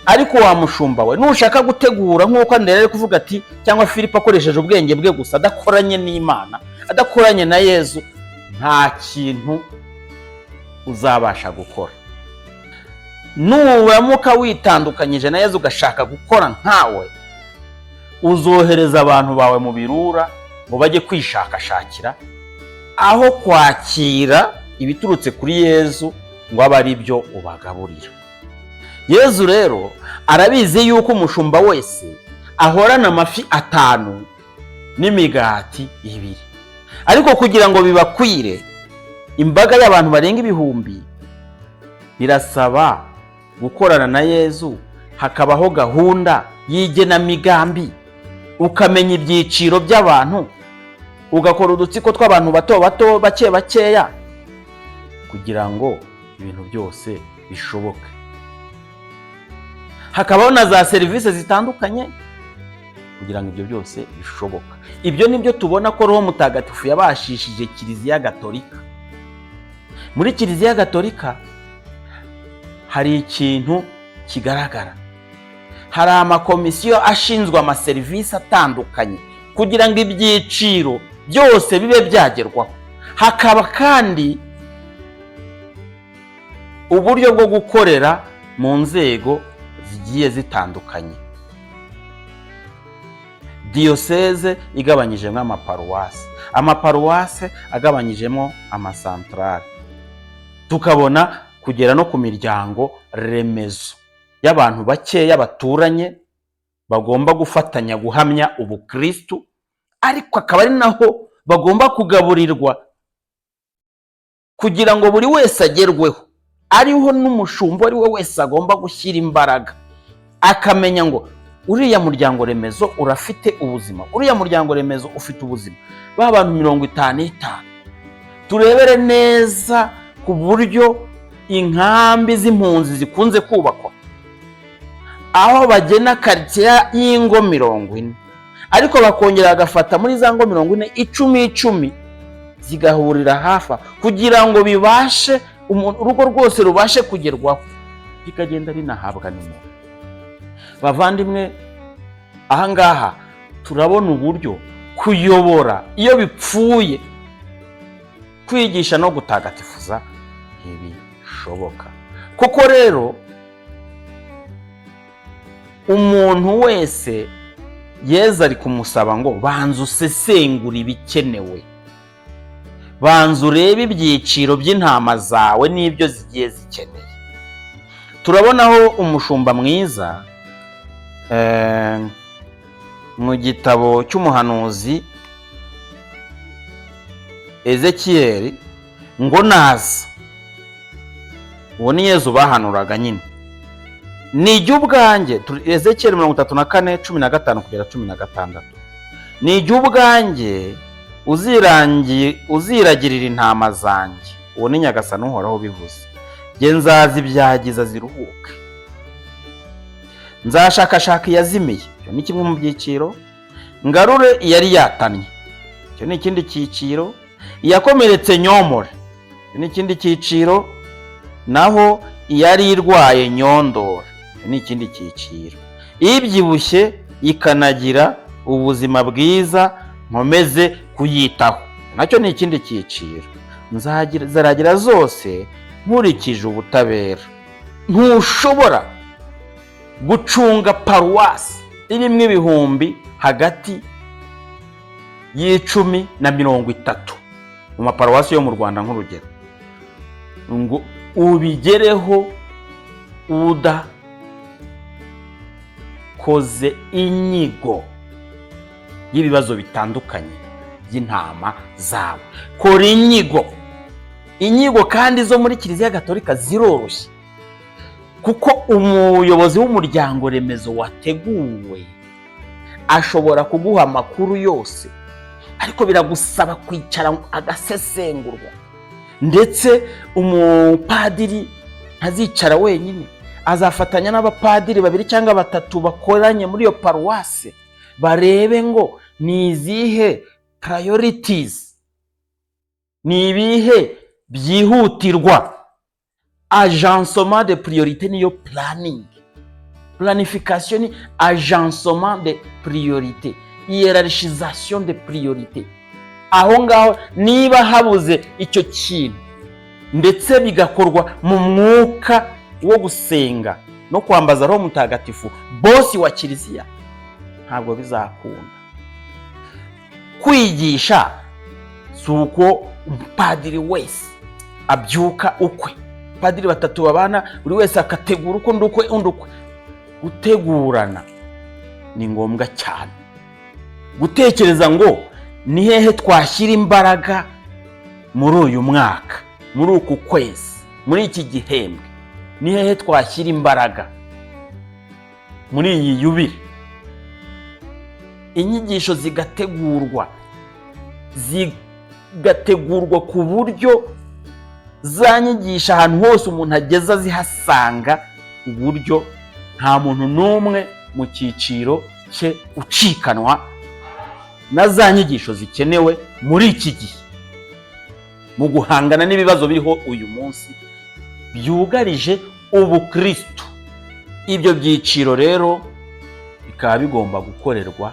Ariko wa mushumba we nushaka gutegura nk'uko Andereya ari kuvuga ati, cyangwa Filipo akoresheje ubwenge bwe gusa, adakoranye n'Imana, adakoranye na Yezu, nta kintu uzabasha gukora. Nuramuka witandukanyije na Yezu ugashaka gukora nkawe, uzohereza abantu bawe mu birura ngo bajye kwishakashakira aho kwakira ibiturutse kuri Yezu ngo abe ari byo ubagaburira. Yezu rero arabizi yuko umushumba wese ahorana amafi 5 n'imigati 2, ariko kugira ngo bibakwire imbaga y'abantu barenga 1000, birasaba gukorana na Yezu, hakabaho gahunda y'igenamigambi, ukamenya ibyiciro by'abantu, ugakora udutsiko tw'abantu bato bato bake bakeya, kugira ngo ibintu byose bishoboke. Hakabaho na za serivisi zitandukanye kugira ngo ibyo byose bishoboka. Ibyo nibyo tubona ko Roho Mutagatifu yabashishije Kiliziya Gatolika. Muri Kiliziya Gatolika hari ikintu kigaragara, hari amakomisiyo ashinzwe amaserivisi atandukanye kugira ngo ibyiciro byose bibe byagerwaho. Hakaba kandi uburyo bwo gukorera mu nzego zigiye zitandukanye. diyoseze igabanyijemo amaparuwase, amaparuwase agabanyijemo amasantarare, tukabona kugera no ku miryango remezo y'abantu bakeya baturanye bagomba gufatanya guhamya ubukristu, ariko akaba ari naho bagomba kugaburirwa kugira ngo buri wese agerweho. Ariho n'umushumba ari we wese agomba gushyira imbaraga, akamenya ngo uriya muryango remezo urafite ubuzima, uriya muryango remezo ufite ubuzima. Ba bantu 55 turebere neza ku buryo inkambi z'impunzi zikunze kubakwa, aho bagena quartier y'ingo 40, ariko bakongera agafata muri za ngo 40 10 zigahurira hafa kugira ngo bibashe urugo rwose rubashe kugerwaho, bikagenda rinahabwa n'umuntu. Bavandimwe, ahangaha turabona uburyo kuyobora iyo bipfuye, kwigisha no gutagatifuza ntibishoboka. Kuko rero umuntu wese Yezu ari kumusaba ngo banza usesengura ibikenewe, banza urebe ibyiciro by'intama zawe n'ibyo zigiye zikeneye. Turabonaho umushumba mwiza mu gitabo cy'umuhanuzi Ezekiyeli ngo naza, uwo ni Yezu bahanuraga nyine, nijye ubwanjye, Ezekiyeli 34:15-16, nijye ubwanjye uziragirira intama zanjye, uwo ni Nyagasani Uhoraho bivuze, nge nzazibyagiza ziruhuke, nzashakashaka iyazimiye, icyo ni kimwe mu byiciro, ngarure iyari yatannye, icyo ni ikindi cyiciro, iyakomeretse nyomore, icyo ni ikindi cyiciro, naho iyari irwaye nyondora, icyo ni ikindi cyiciro, ibyibushye ikanagira ubuzima bwiza nkomeze kuyitaho, nacyo ni ikindi cyiciro, zaragira zose nkurikije ubutabera. Ntushobora gucunga paruwasi irimo ibihumbi hagati y'10 na 30 mu maparuwasi yo mu Rwanda nk'urugero, ngo ubigereho udakoze inyigo y'ibibazo bitandukanye by'intama zawe. Kora inyigo kandi zo muri Kiliziya Gatolika ziroroshye, kuko umuyobozi w'umuryango remezo wateguwe ashobora kuguha amakuru yose, ariko biragusaba kwicara agasesengurwa. Ndetse umupadiri ntazicara wenyine, azafatanya n'abapadiri 2 cyangwa 3 bakoranye muri iyo paruwase, barebe ngo ni izihe priorities, ni ibihe byihutirwa. Agencement de priorité niyo planning, planification ni agencement de priorité, hiérarchisation de priorité. Aho ngaho niba habuze icyo kintu ndetse bigakorwa mu mwuka wo gusenga no kwambaza Roho Mutagatifu, bosi wa Kiliziya, ntabwo bizakunda. Kwigisha suko umupadiri wese abyuka ukwe, padiri 3 babana buri wese akategura uko ndukwe undukwe. Gutegurana ni ngombwa cyane, gutekereza ngo ni hehe twashyira imbaraga muri uyu mwaka, muri uku kwezi, muri iki gihembwe, ni hehe twashyira imbaraga muri iyi yubile. Inyigisho zigategurwa ku buryo zanyigisha ahantu hose umuntu ageza zihasanga, uburyo nta muntu n'umwe mu cyiciro cye ucikanwa na za nyigisho zikenewe muri iki gihe mu guhangana n'ibibazo biriho uyu munsi byugarije ubukristo. Ibyo byiciro rero bikaba bigomba gukorerwa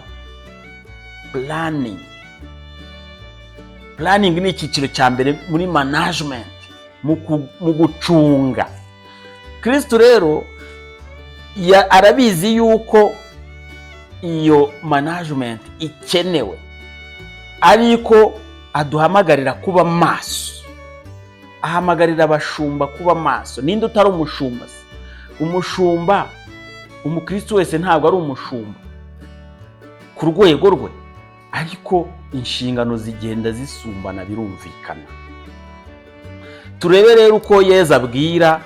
planning. Planning ni icyiciro cya mbere muri management, mu gucunga. Kristo rero arabizi yuko iyo management ikenewe, ariko aduhamagarira kuba maso, ahamagarira abashumba kuba maso. Ninde utari umushumba? Umushumba, umukristo wese ntabwo ari umushumba ku rwego rwe, ariko inshingano zigenda zisumbana, birumvikana. Turebe rero uko Yezu abwira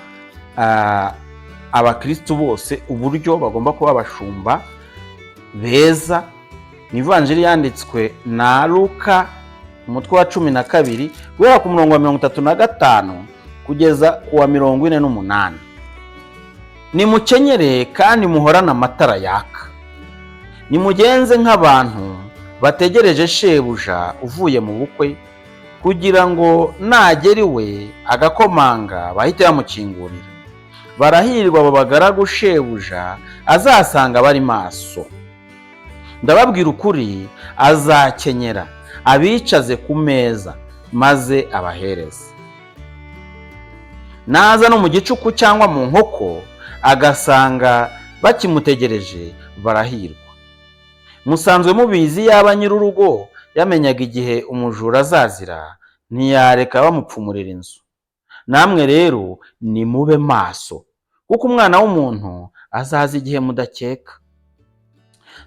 abakristo bose uburyo bagomba kuba abashumba beza. Ni ivanjiri yanditswe na Luka umutwe wa 12 guhera ku murongo wa 35 kugeza ku wa 48. Nimukenyere kandi muhorane amatara yaka, nimugenze nk'abantu bategereje shebuja uvuye mu bukwe, kugira ngo nagera iwe agakomanga bahite bamukingurira. Barahirwa abo bagaragu shebuja azasanga bari maso. Ndababwira ukuri, azakenyera abicaze ku meza maze abahereze. Naza no mu gicuku cyangwa mu nkoko agasanga bakimutegereje, barahirwa. Musanzwe mubizi, yaba nyir'urugo yamenyaga igihe umujura azazira, ntiyareka bamupfumurira inzu. Namwe rero nimube maso, kuko Umwana w'umuntu azaza igihe mudakeka.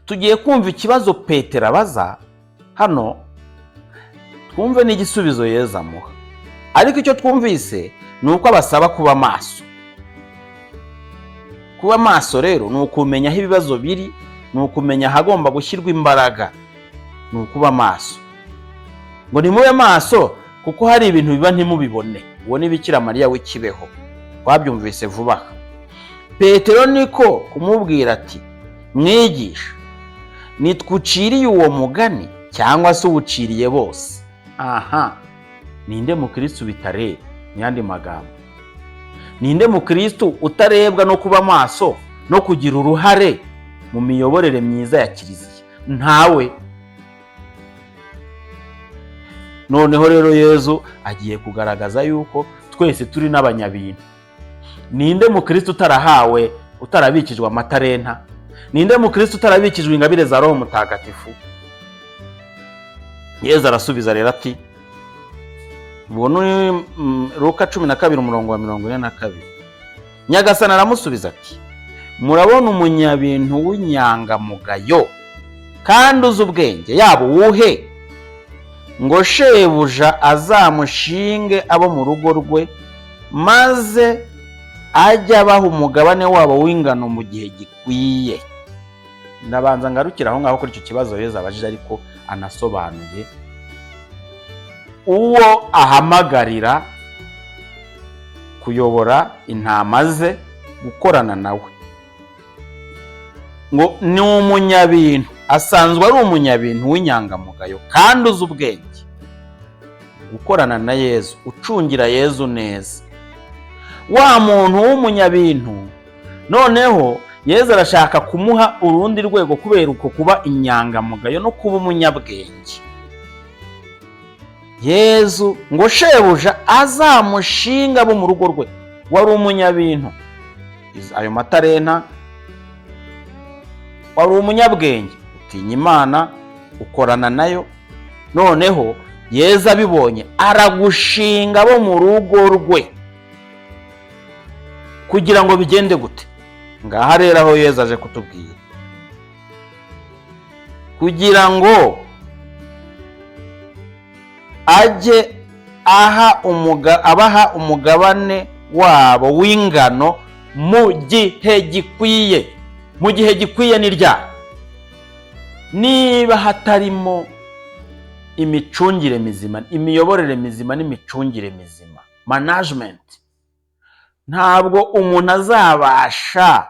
Tugiye kumva ikibazo Petero abaza hano, twumve n'igisubizo Yezu amuha. Ariko icyo twumvise ni uko abasaba kuba maso. Kuba maso rero ni ukumenya aho ibibazo biri, ni ukumenya ahagomba gushyirwa imbaraga, ni ukuba maso. Ngo nimube maso kuko hari ibintu biba ntimubibone. Uwo ni Bikira Mariya w'ikibeho, twabyumvise vuba. Petero niko kumubwira ati, mwigisha, nitwuciriye uwo mugani cyangwa se uwuciriye bose? Aha, ninde mukristo bitareba? Nyandi magambo, ninde mukristo utarebwa no kuba maso no kugira uruhare mu miyoborere myiza ya Kiliziya? Ntawe. Noneho rero Yezu agiye kugaragaza yuko twese turi n'abanyabintu. Ninde mukristo utarahawe, utarabikijwe amatarenta? Ninde mukristo utarabikijwe ingabire za Roho Mutagatifu? Yezu arasubiza rero ati, ubwo ni Luka 12 umurongo wa 42. Nyagasani aramusubiza ati, murabona umunyabintu w'inyangamugayo kandi uzi ubwenge, yaba uwuhe, ngo shebuja azamushinge abo mu rugo rwe, maze ajya abaha umugabane wabo w'ingano mu gihe gikwiye. Ndabanza ngarukira aho ngaho kuri icyo kibazo Yezu abajije, ariko anasobanuye uwo ahamagarira kuyobora intama ze, gukorana nawe. Ngo ni umunyabintu, asanzwe ari umunyabintu w'inyangamugayo kandi uzi ubwenge, gukorana na Yezu, ucungira Yezu neza. Wa muntu w'umunyabintu noneho Yezu arashaka kumuha urundi rwego kubera uko kuba inyangamugayo no kuba umunyabwenge. Yezu ngo shebuja azamushinga abo mu rugo rwe. Wari umunyabintu, ayo matarenta, wari umunyabwenge, utinya Imana, ukorana nayo. Noneho Yezu abibonye aragushinga abo mu rugo rwe. Kugira ngo bigende gute? Ngaha rero aho Yezu aje kutubwira, kugira ajye abaha umugabane wabo w'ingano mu gihe gikwiye. Mu gihe gikwiye ni ryari? Niba hatarimo imicungire mizima, imiyoborere mizima n'imicungire mizima, management, ntabwo umuntu azabasha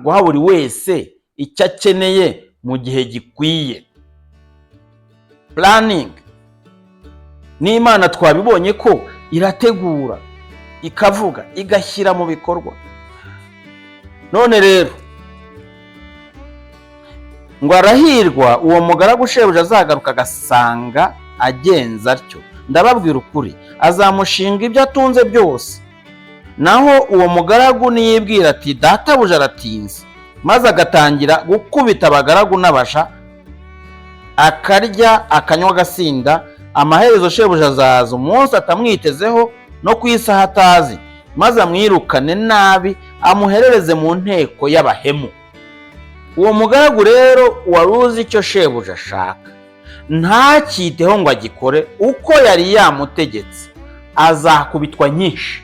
guha buri wese icyo akeneye mu gihe gikwiye. Planning, n'Imana twabibonye ko irategura, ikavuga, igashyira mu bikorwa. None rero ngo arahirwa uwo mugaragu shebuja azagaruka agasanga agenza atyo. Ndababwira ukuri, azamushinga ibyo atunze byose. Naho uwo mugaragu niyibwira ati, databuja aratinze, maze agatangira gukubita abagaragu n'abasha, akarya akanywa agasinda. Amaherezo shebuja azaza umunsi atamwitezeho no ku isaha atazi, maze amwirukane nabi, amuherereze mu nteko y'abahemu. Uwo mugaragu rero wari uzi icyo shebuja ashaka, ntacyiteho ngo agikore uko yari yamutegetse, azakubitwa nyinshi.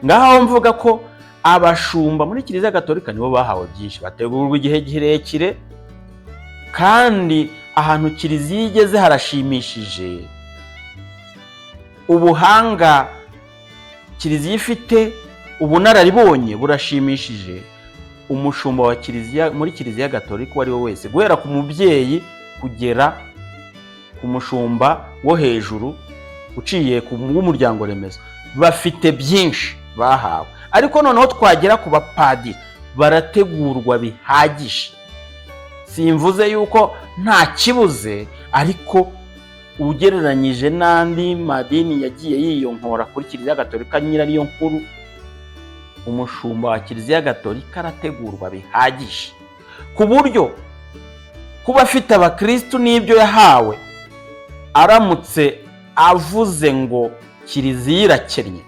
Ngaho mvuga ko abashumba muri Kiliziya Gatolika nibo bahawe byinshi, bategurwa igihe kirekire, kandi ahantu Kiliziya igeze harashimishije. Ubuhanga Kiliziya ifite, ubunararibonye burashimishije. Umushumba wa Kiliziya muri Kiliziya Gatolika uwo ari we wese, guhera ku mubyeyi kugera ku mushumba wo hejuru uciye ku w'umuryango remezo, bafite byinshi bahawe. Ariko noneho twagera ku bapadiri, barategurwa bihagije. Simvuze yuko nta kibuze, ariko ugereranyije n'andi madini yagiye yiyonkora kuri Kiliziya Gatolika nyira ariyo nkuru, umushumba wa Kiliziya Gatolika arategurwa bihagije, ku buryo kuba afite abakristu n'ibyo yahawe, aramutse avuze ngo Kiliziya irakennye,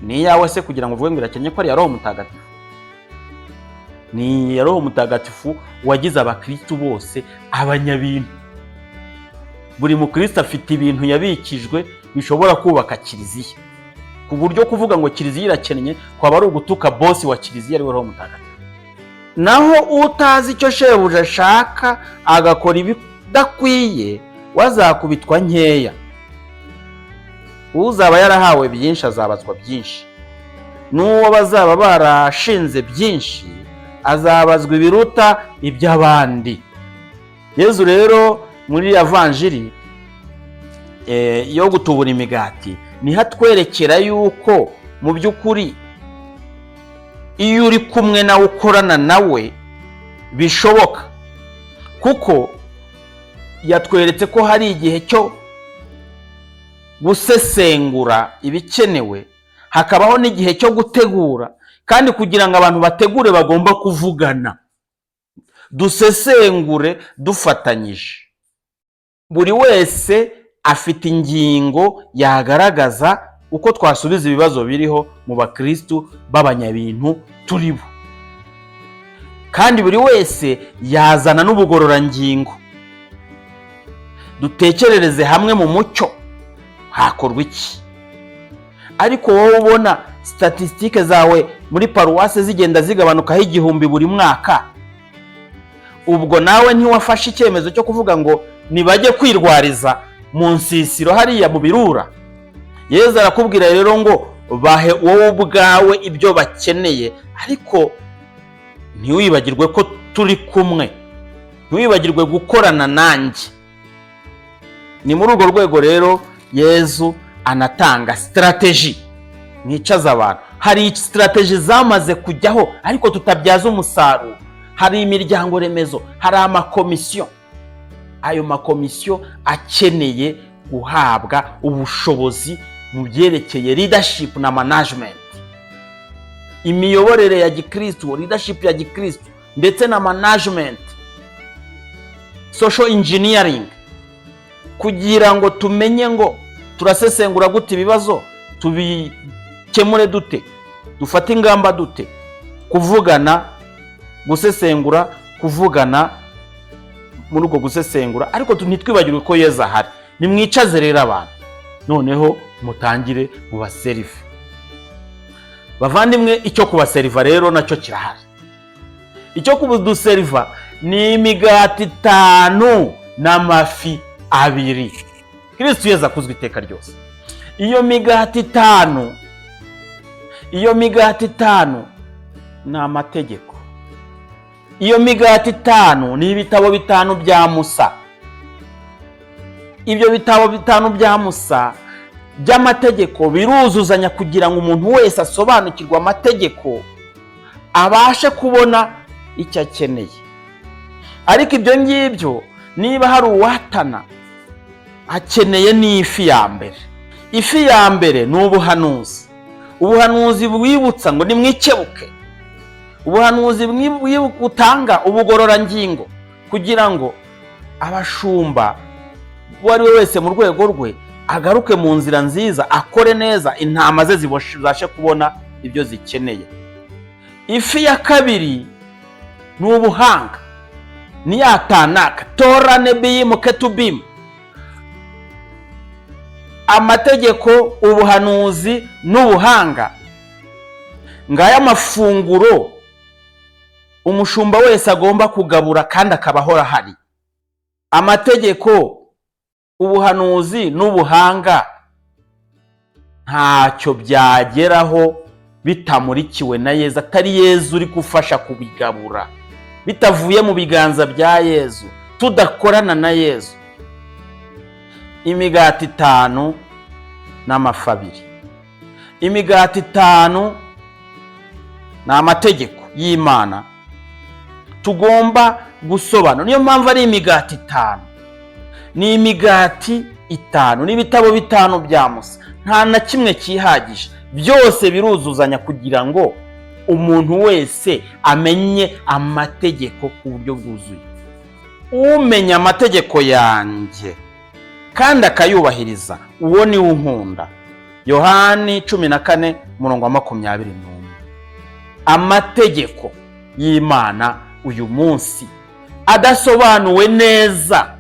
ni yawe se kugira ngo uvuge ngo irakennye ko ari ya Roho Mutagatifu? Ni ya Roho Mutagatifu wagize abakristu bose abanyabintu. Buri mukristo afite ibintu yabikijwe bishobora kubaka Kiliziya, ku buryo kuvuga ngo Kiliziya irakennye kwaba ari ugutuka bosi wa Kiliziya ari we Roho Mutagatifu. Naho utazi icyo shebuja ashaka agakora ibidakwiye, wazakubitwa nkeya. Uzaba yarahawe byinshi azabazwa byinshi, n'uwo bazaba barashinze byinshi azabazwa ibiruta iby'abandi. Yezu rero muri evanjiri yo gutubura imigati niho atwerekera yuko mu by'ukuri iyo uri kumwe nawe ukorana nawe bishoboka, kuko yatweretse ko hari igihe cyo gusesengura ibikenewe, hakabaho n'igihe cyo gutegura, kandi kugira ngo abantu bategure bagomba kuvugana, dusesengure dufatanyije. Buri wese afite ingingo yagaragaza uko twasubiza ibibazo biriho mu bakristu b'abanyabintu turi bo, kandi buri wese yazana n'ubugororangingo. Dutekerereze hamwe mu mucyo hakorwa iki. Ariko wowe ubona statistike zawe muri paruwase zigenda zigabanukaho 1000 buri mwaka, ubwo nawe ntiwafashe icyemezo cyo kuvuga ngo nibajye kwirwariza mu nsisiro hariya mu birura? Yezu arakubwira rero ngo bahe wowe ubwawe ibyo bakeneye, ariko ntiwibagirwe ko turi kumwe, ntiwibagirwe gukorana nanjye. Ni muri urwo rwego rero Yezu anatanga strategy mwicaza abantu. Hari strategy zamaze kujyaho ariko tutabyaza umusaruro. Hari imiryango remezo, hari amakomisiyo. Ayo makomisiyo akeneye guhabwa ubushobozi mu byerekeye leadership na management, imiyoborere ya gikristo, leadership ya gikristo ndetse na management, social engineering, kugira ngo tumenye ngo turasesengura gute ibibazo, tubikemure dute, dufate ingamba dute. Kuvugana, gusesengura, kuvugana muri uko gusesengura, ariko ntitwibagirwe ko Yezu ahari. Nimwicaze rero abantu, noneho mutangire mu baserive. Bavandimwe, icyo kubaseriva rero nacyo kirahari. Icyo kubuduseriva ni imigati 5 n'amafi 2. Kristo Yezu akuzwe iteka ryose. Iyo migati 5 ni amategeko. Iyo migati 5 ni ibitabo 5 bya Musa. Ibyo bitabo 5 bya Musa by'amategeko biruzuzanya kugira ngo umuntu wese asobanukirwe amategeko, abashe kubona icyo akeneye. Ariko ibyo ngibyo niba hari uwatana, akeneye n'ifi ya mbere. Ifi ya mbere ni ubuhanuzi. Ubuhanuzi bwibutsa ngo nimwikebuke, ubuhanuzi butanga ubugororangingo kugira ngo abashumba uwo ari we wese mu rwego rwe agaruke mu nzira nziza, akore neza, intama ze zibashe kubona ibyo zikeneye. Ifi ya kabiri ni ubuhanga, ni ya Tanaka, Tora Nebiyimu Ketubimu, amategeko, ubuhanuzi n'ubuhanga. Ngaya amafunguro umushumba wese agomba kugabura kandi akabahora hari. Amategeko, ubuhanuzi n'ubuhanga ntacyo byageraho bitamurikiwe na Yezu, atari Yezu uri gufasha kubigabura, bitavuye mu biganza bya Yezu, tudakorana na Yezu. Imigati 5 n'amafi 2. Imigati 5 ni amategeko y'Imana tugomba gusobanura. Niyo mpamvu ari imigati 5. Ni imigati 5 n'ibitabo 5 bya Musa, nta na kimwe kihagije, byose biruzuzanya kugira ngo umuntu wese amenye amategeko ku buryo bwuzuye. Umenya amategeko yanjye kandi akayubahiriza, uwo ni unkunda. Yohani 14:21. Amategeko y'Imana uyu munsi adasobanuwe neza,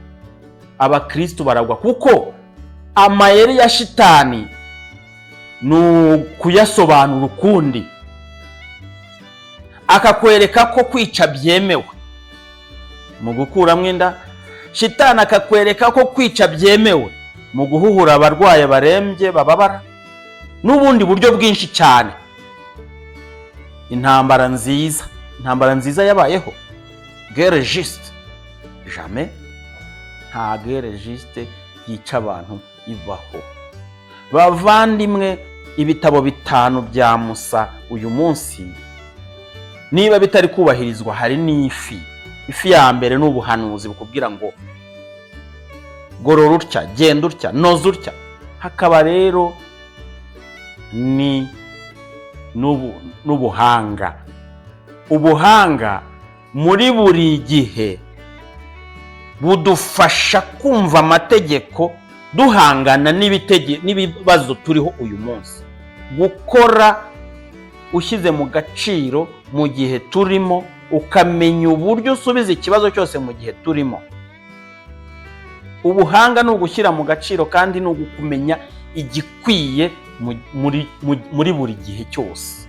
abakristo baragwa, kuko amayeri ya shitani ni kuyasobanura ukundi. Akakwereka ko kwica byemewe mu gukuramo inda, shitani akakwereka ko kwica byemewe mu guhuhura abarwaye barembye bababara, n'ubundi buryo bwinshi cyane. Intambara nziza yabayeho, guerre juste, jamais. Nta guerre juste yica abantu ibaho. Bavandimwe, ibitabo 5 bya Musa uyu munsi niba bitari kubahirizwa, hari n'ifi. Ifi ya mbere n'ubuhanuzi bukubwira ngo gorora utya, genda utya, noza utya. Hakaba rero ni n'ubuhanga. Ubuhanga muri buri gihe budufasha kumva amategeko, duhangana n'ibibazo turiho uyu munsi. Gukora ushyize mu gaciro mu gihe turimo, ukamenya uburyo usubiza ikibazo cyose mu gihe turimo. Ubuhanga ni ugushyira mu gaciro kandi ni ukumenya igikwiye muri buri gihe cyose.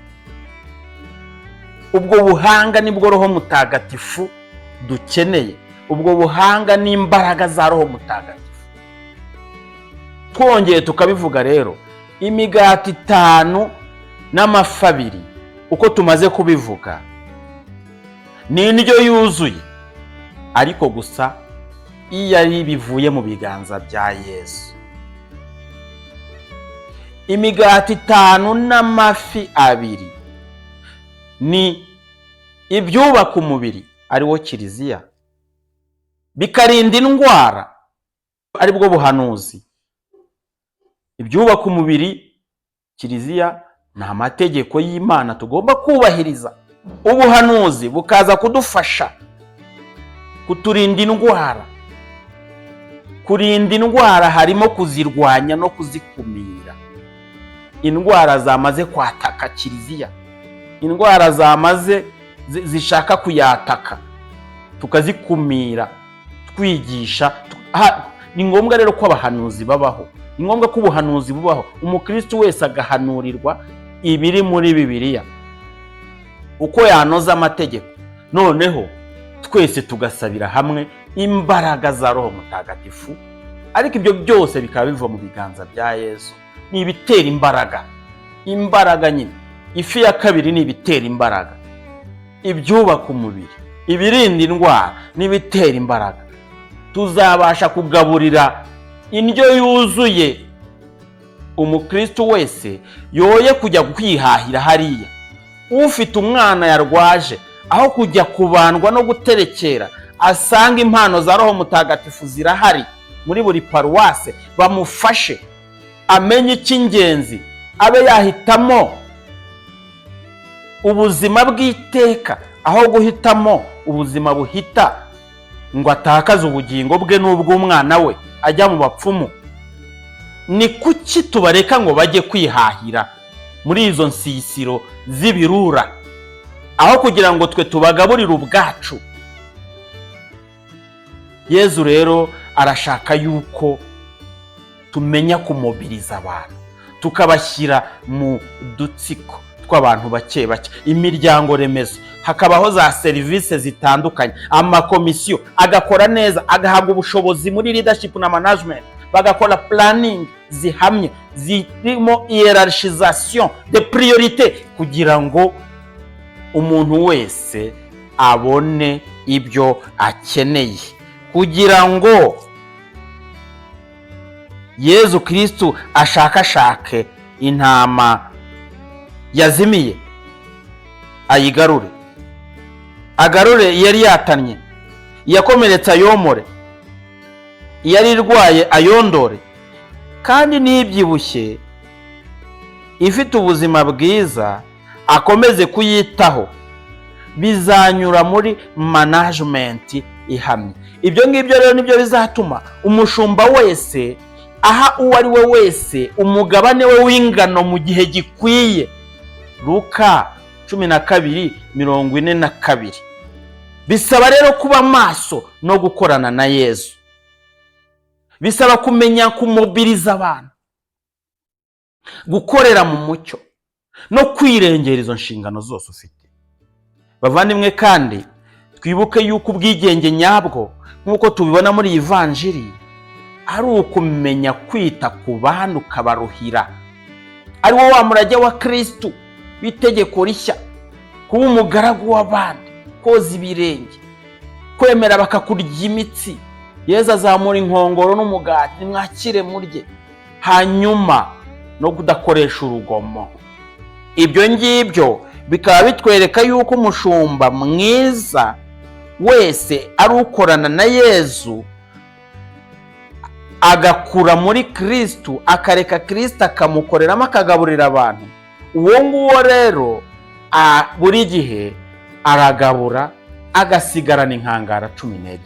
Ubwo buhanga nibwo Roho Mutagatifu dukeneye. Ubwo buhanga n'imbaraga za Roho Mutagatifu. Twongeye tukabivuga rero, imigati 5 n'amafi 2 uko tumaze kubivuga ni indyo yuzuye, ariko gusa iyo ari bivuye mu biganza bya Yesu. Imigati 5 n'amafi 2 ni ibyubaka umubiri, ari wo Kiliziya, bikarinda indwara, ari bwo buhanuzi. Ibyubaka umubiri, Kiliziya, ni amategeko y'Imana tugomba kubahiriza. Ubuhanuzi bukaza kudufasha kuturinda indwara. Kurinda indwara harimo kuzirwanya no kuzikumira. Indwara zamaze kwataka Kiliziya, indwara zamaze zishaka kuyataka, tukazikumira, twigisha. Ni ngombwa rero ko abahanuzi babaho, ni ngombwa ko ubuhanuzi bubaho. Umukristo wese agahanurirwa ibiri muri Bibiliya, uko yanoza amategeko. Noneho twese tugasabira hamwe imbaraga za Roho Mutagatifu, ariko ibyo byose bikaba biva mu biganza bya Yesu. Ni ibitera imbaraga nyine. Ifi ya kabiri ni ibitera imbaraga, ibyubaka umubiri, ibirinda indwara n'ibitera imbaraga. Tuzabasha kugaburira indyo yuzuye umukristo wese, yoye kujya kwihahira hariya. Ufite umwana yarwaje, aho kujya kubandwa no guterekera, asanga impano za Roho Mutagatifu zirahari muri buri paruwase, bamufashe amenye icy'ingenzi, abe yahitamo ubuzima bw'iteka aho guhitamo ubuzima buhita ngo atakaze ubugingo bwe n'ubw'umwana we ajya mu bapfumu. Ni kuki tubareka ngo bajye kwihahira muri izo nsisiro z'ibirura aho kugira ngo twe tubagaburire ubwacu? Yezu rero arashaka yuko tumenya kumobiriza abantu, tukabashyira mu dutsiko tw'abantu bake bake, imiryango remezo, hakabaho za serivisi zitandukanye, amakomisiyo agakora neza, agahabwa ubushobozi muri leadership na management, bagakora planning zihamye zirimo hierarchisation de priorité kugira ngo umuntu wese abone ibyo akeneye, kugira ngo Yezu Kristu ashakashake intama yazimiye ayigarure, agarure yari yatanye, yakomeretse ayomore, yari irwaye ayondore, kandi n'ibyibushye ifite ubuzima bwiza akomeze kuyitaho. Bizanyura muri management ihamye. Ibyo ngibyo rero nibyo bizatuma umushumba wese aha uwo ari we wese umugabane we w'ingano mu gihe gikwiye. Luka 12:42. Bisaba rero kuba maso no gukorana na Yezu. Bisaba kumenya kumobiriza abantu, gukorera mu mucyo no kwirengera izo nshingano zose ufite. Bavandimwe, kandi twibuke yuko ubwigenge nyabwo nk'uko tubibona muri Ivanjiri ari ukumenya kwita ku bantu ukabaruhira. Ari wo wa murage wa Kristu w'itegeko rishya, kuba umugaragu w'abandi, koza ibirenge, kwemera bakakurya imitsi. Yezu azamura inkongoro n'umugati, mwakire murye, hanyuma no kudakoresha urugomo. Ibyo ngibyo bikaba bitwereka yuko umushumba mwiza wese ari ukorana na Yezu, agakura muri Kristu, akareka Kristu akamukoreramo, akagaburira abantu. Uwo nguwo rero buri gihe aragabura, agasigarana inkangara 12,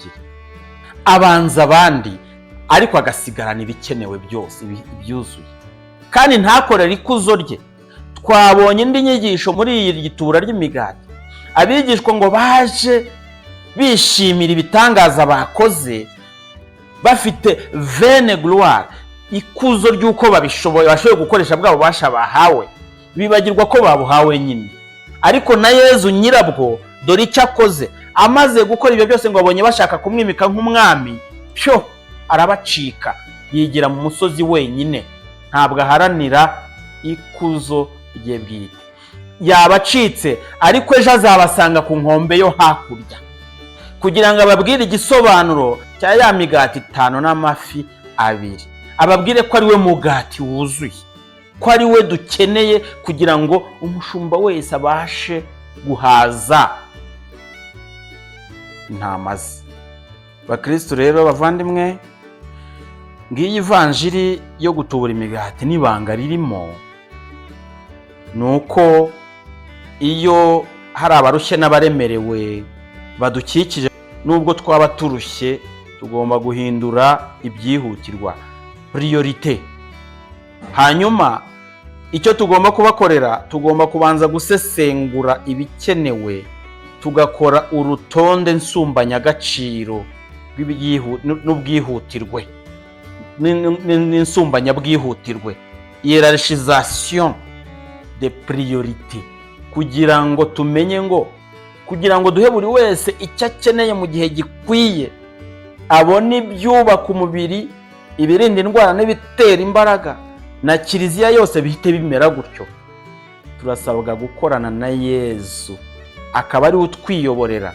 abanza abandi, ariko agasigarana ibikenewe byose byuzuye, kandi ntakorere ikuzo rye. Twabonye indi nyigisho muri iri gitura ry'imigati, abigishwa ngo baje bishimira ibitangaza bakoze, bafite vaine gloire, ikuzo ry'uko bashoboye gukoresha bwabo basha bahawe, bibagirwa ko babuhawe nyine. Ariko na Yezu nyirabwo dore icyo akoze, amaze gukora ibyo byose ngo abonye bashaka kumwimika nk'umwami, pyo arabacika, yigira mu musozi wenyine, ntabwo aharanira ikuzo rye bwite. Yabacitse, ariko ejo azabasanga ku nkombe yo hakurya kugira ngo ababwire igisobanuro cya ya migati 5 n'amafi 2, ababwire ko ari we mugati wuzuye, ko ari we dukeneye kugira ngo umushumba wese abashe guhaza intama ze. Bakristo rero bavandimwe, ngiyi Ivanjiri yo gutubura imigati n'ibanga ririmo nuko iyo hari abarushye n'abaremerewe badukikije, nubwo twaba turushye, tugomba guhindura ibyihutirwa, priorité. Hanyuma icyo tugomba kubakorera, tugomba kubanza gusesengura ibikenewe, tugakora urutonde nsumbanyagaciro n'ubwihutirwe n'insumba nyabwihutirwe, hiérarchisation de priorité, kugira ngo tumenye ngo, kugira ngo duhe buri wese icyo akeneye mu gihe gikwiye, abone ibyubaka umubiri, ibirinda indwara n'ibitera imbaraga, na kiliziya yose bihite bimera gutyo. Turasabwa gukorana na Yezu, akaba ari utwiyoborera.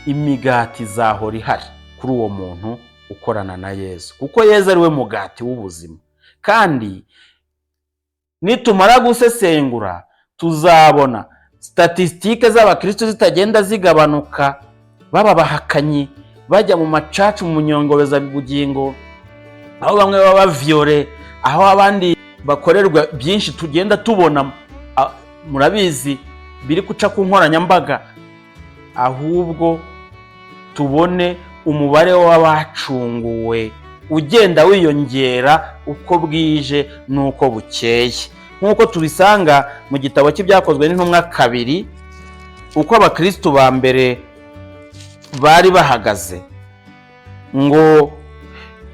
Imigati zahora ihari kuri uwo muntu ukorana na Yezu, kuko Yezu ari we mugati w'ubuzima. Kandi nitumara gusesengura, tuzabona statistike z'abakristo zitagenda zigabanuka, baba bahakanyi, bajya mu macacu, mu nyongobeza bugingo, aho bamwe baba viole, aho abandi bakorerwa byinshi tugenda tubona. Murabizi biri guca ku nkoranyambaga, ahubwo tubone umubare w'abacunguwe ugenda wiyongera uko bwije n'uko bukeye, nk'uko tubisanga mu gitabo cy'ibyakozwe n'intumwa 2, uko abakristo ba mbere bari bahagaze, ngo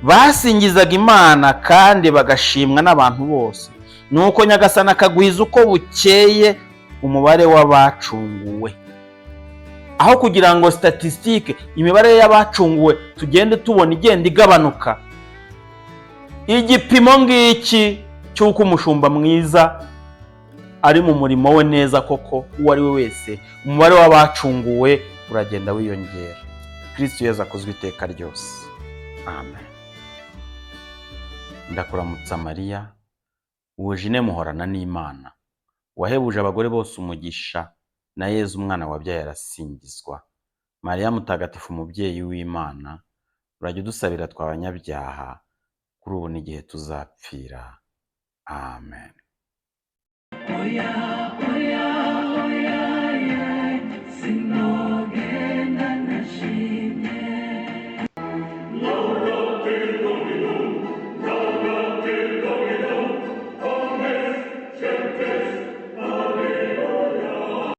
basingizaga Imana kandi bagashimwa n'abantu bose, nuko Nyagasani akagwiza uko bukeye umubare w'abacunguwe. Aho kugira ngo statistique, imibare y'abacunguwe tugende tubona igenda igabanuka, igipimo ngiki cy'uko umushumba mwiza ari mu murimo we neza koko uwo ari we wese, umubare w'abacunguwe uragenda wiyongera. Kristo Yesu akozwe iteka ryose. Amen. Ndakuramutsa Mariya, wuje muhorana n'Imana, wahebuje abagore bose umugisha, na Yezu umwana wabyaye arasingizwa. Mariya mutagatifu umubyeyi w'Imana, urajya udusabira tw'abanyabyaha kuri ubu n'igihe tuzapfira. Amen. Sinogenda nashimye